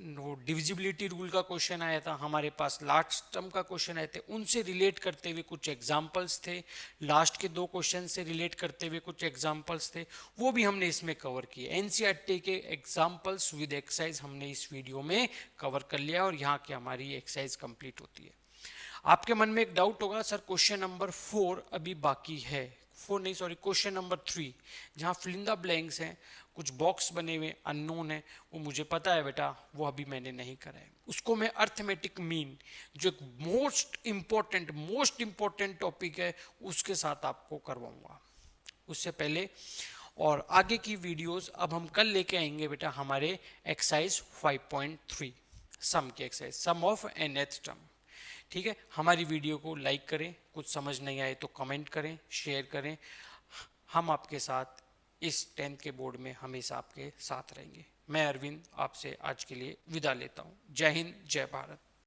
वो डिविजिबिलिटी रूल का क्वेश्चन आया था, हमारे पास लास्ट टर्म का क्वेश्चन आए थे, उनसे रिलेट करते हुए कुछ एग्जाम्पल्स थे, लास्ट के 2 क्वेश्चन से रिलेट करते हुए कुछ एग्जाम्पल्स थे, वो भी हमने इसमें कवर किए। एनसीईआरटी के एग्जाम्पल्स विद एक्सरसाइज हमने इस वीडियो में कवर कर लिया और यहाँ की हमारी एक्सरसाइज कंप्लीट होती है। आपके मन में एक डाउट होगा, सर क्वेश्चन नंबर 4 अभी बाकी है, 4 नहीं सॉरी, क्वेश्चन नंबर 3 जहाँ फिल इन द ब्लैंक्स हैं, कुछ बॉक्स बने हुए अननोन है, वो मुझे पता है बेटा, वो अभी मैंने नहीं करा है। उसको मैं अर्थमेटिक मीन, जो एक मोस्ट इंपॉर्टेंट टॉपिक है, उसके साथ आपको करवाऊंगा उससे पहले। और आगे की वीडियोस अब हम कल लेके आएंगे बेटा हमारे एक्सरसाइज 5.3 सम की exercise, some of N th term. ठीक है, हमारी वीडियो को लाइक करें, कुछ समझ नहीं आए तो कमेंट करें, शेयर करें। हम आपके साथ इस 10th के बोर्ड में हमेशा आपके साथ रहेंगे। मैं अरविंद आपसे आज के लिए विदा लेता हूँ। जय हिंद, जय भारत।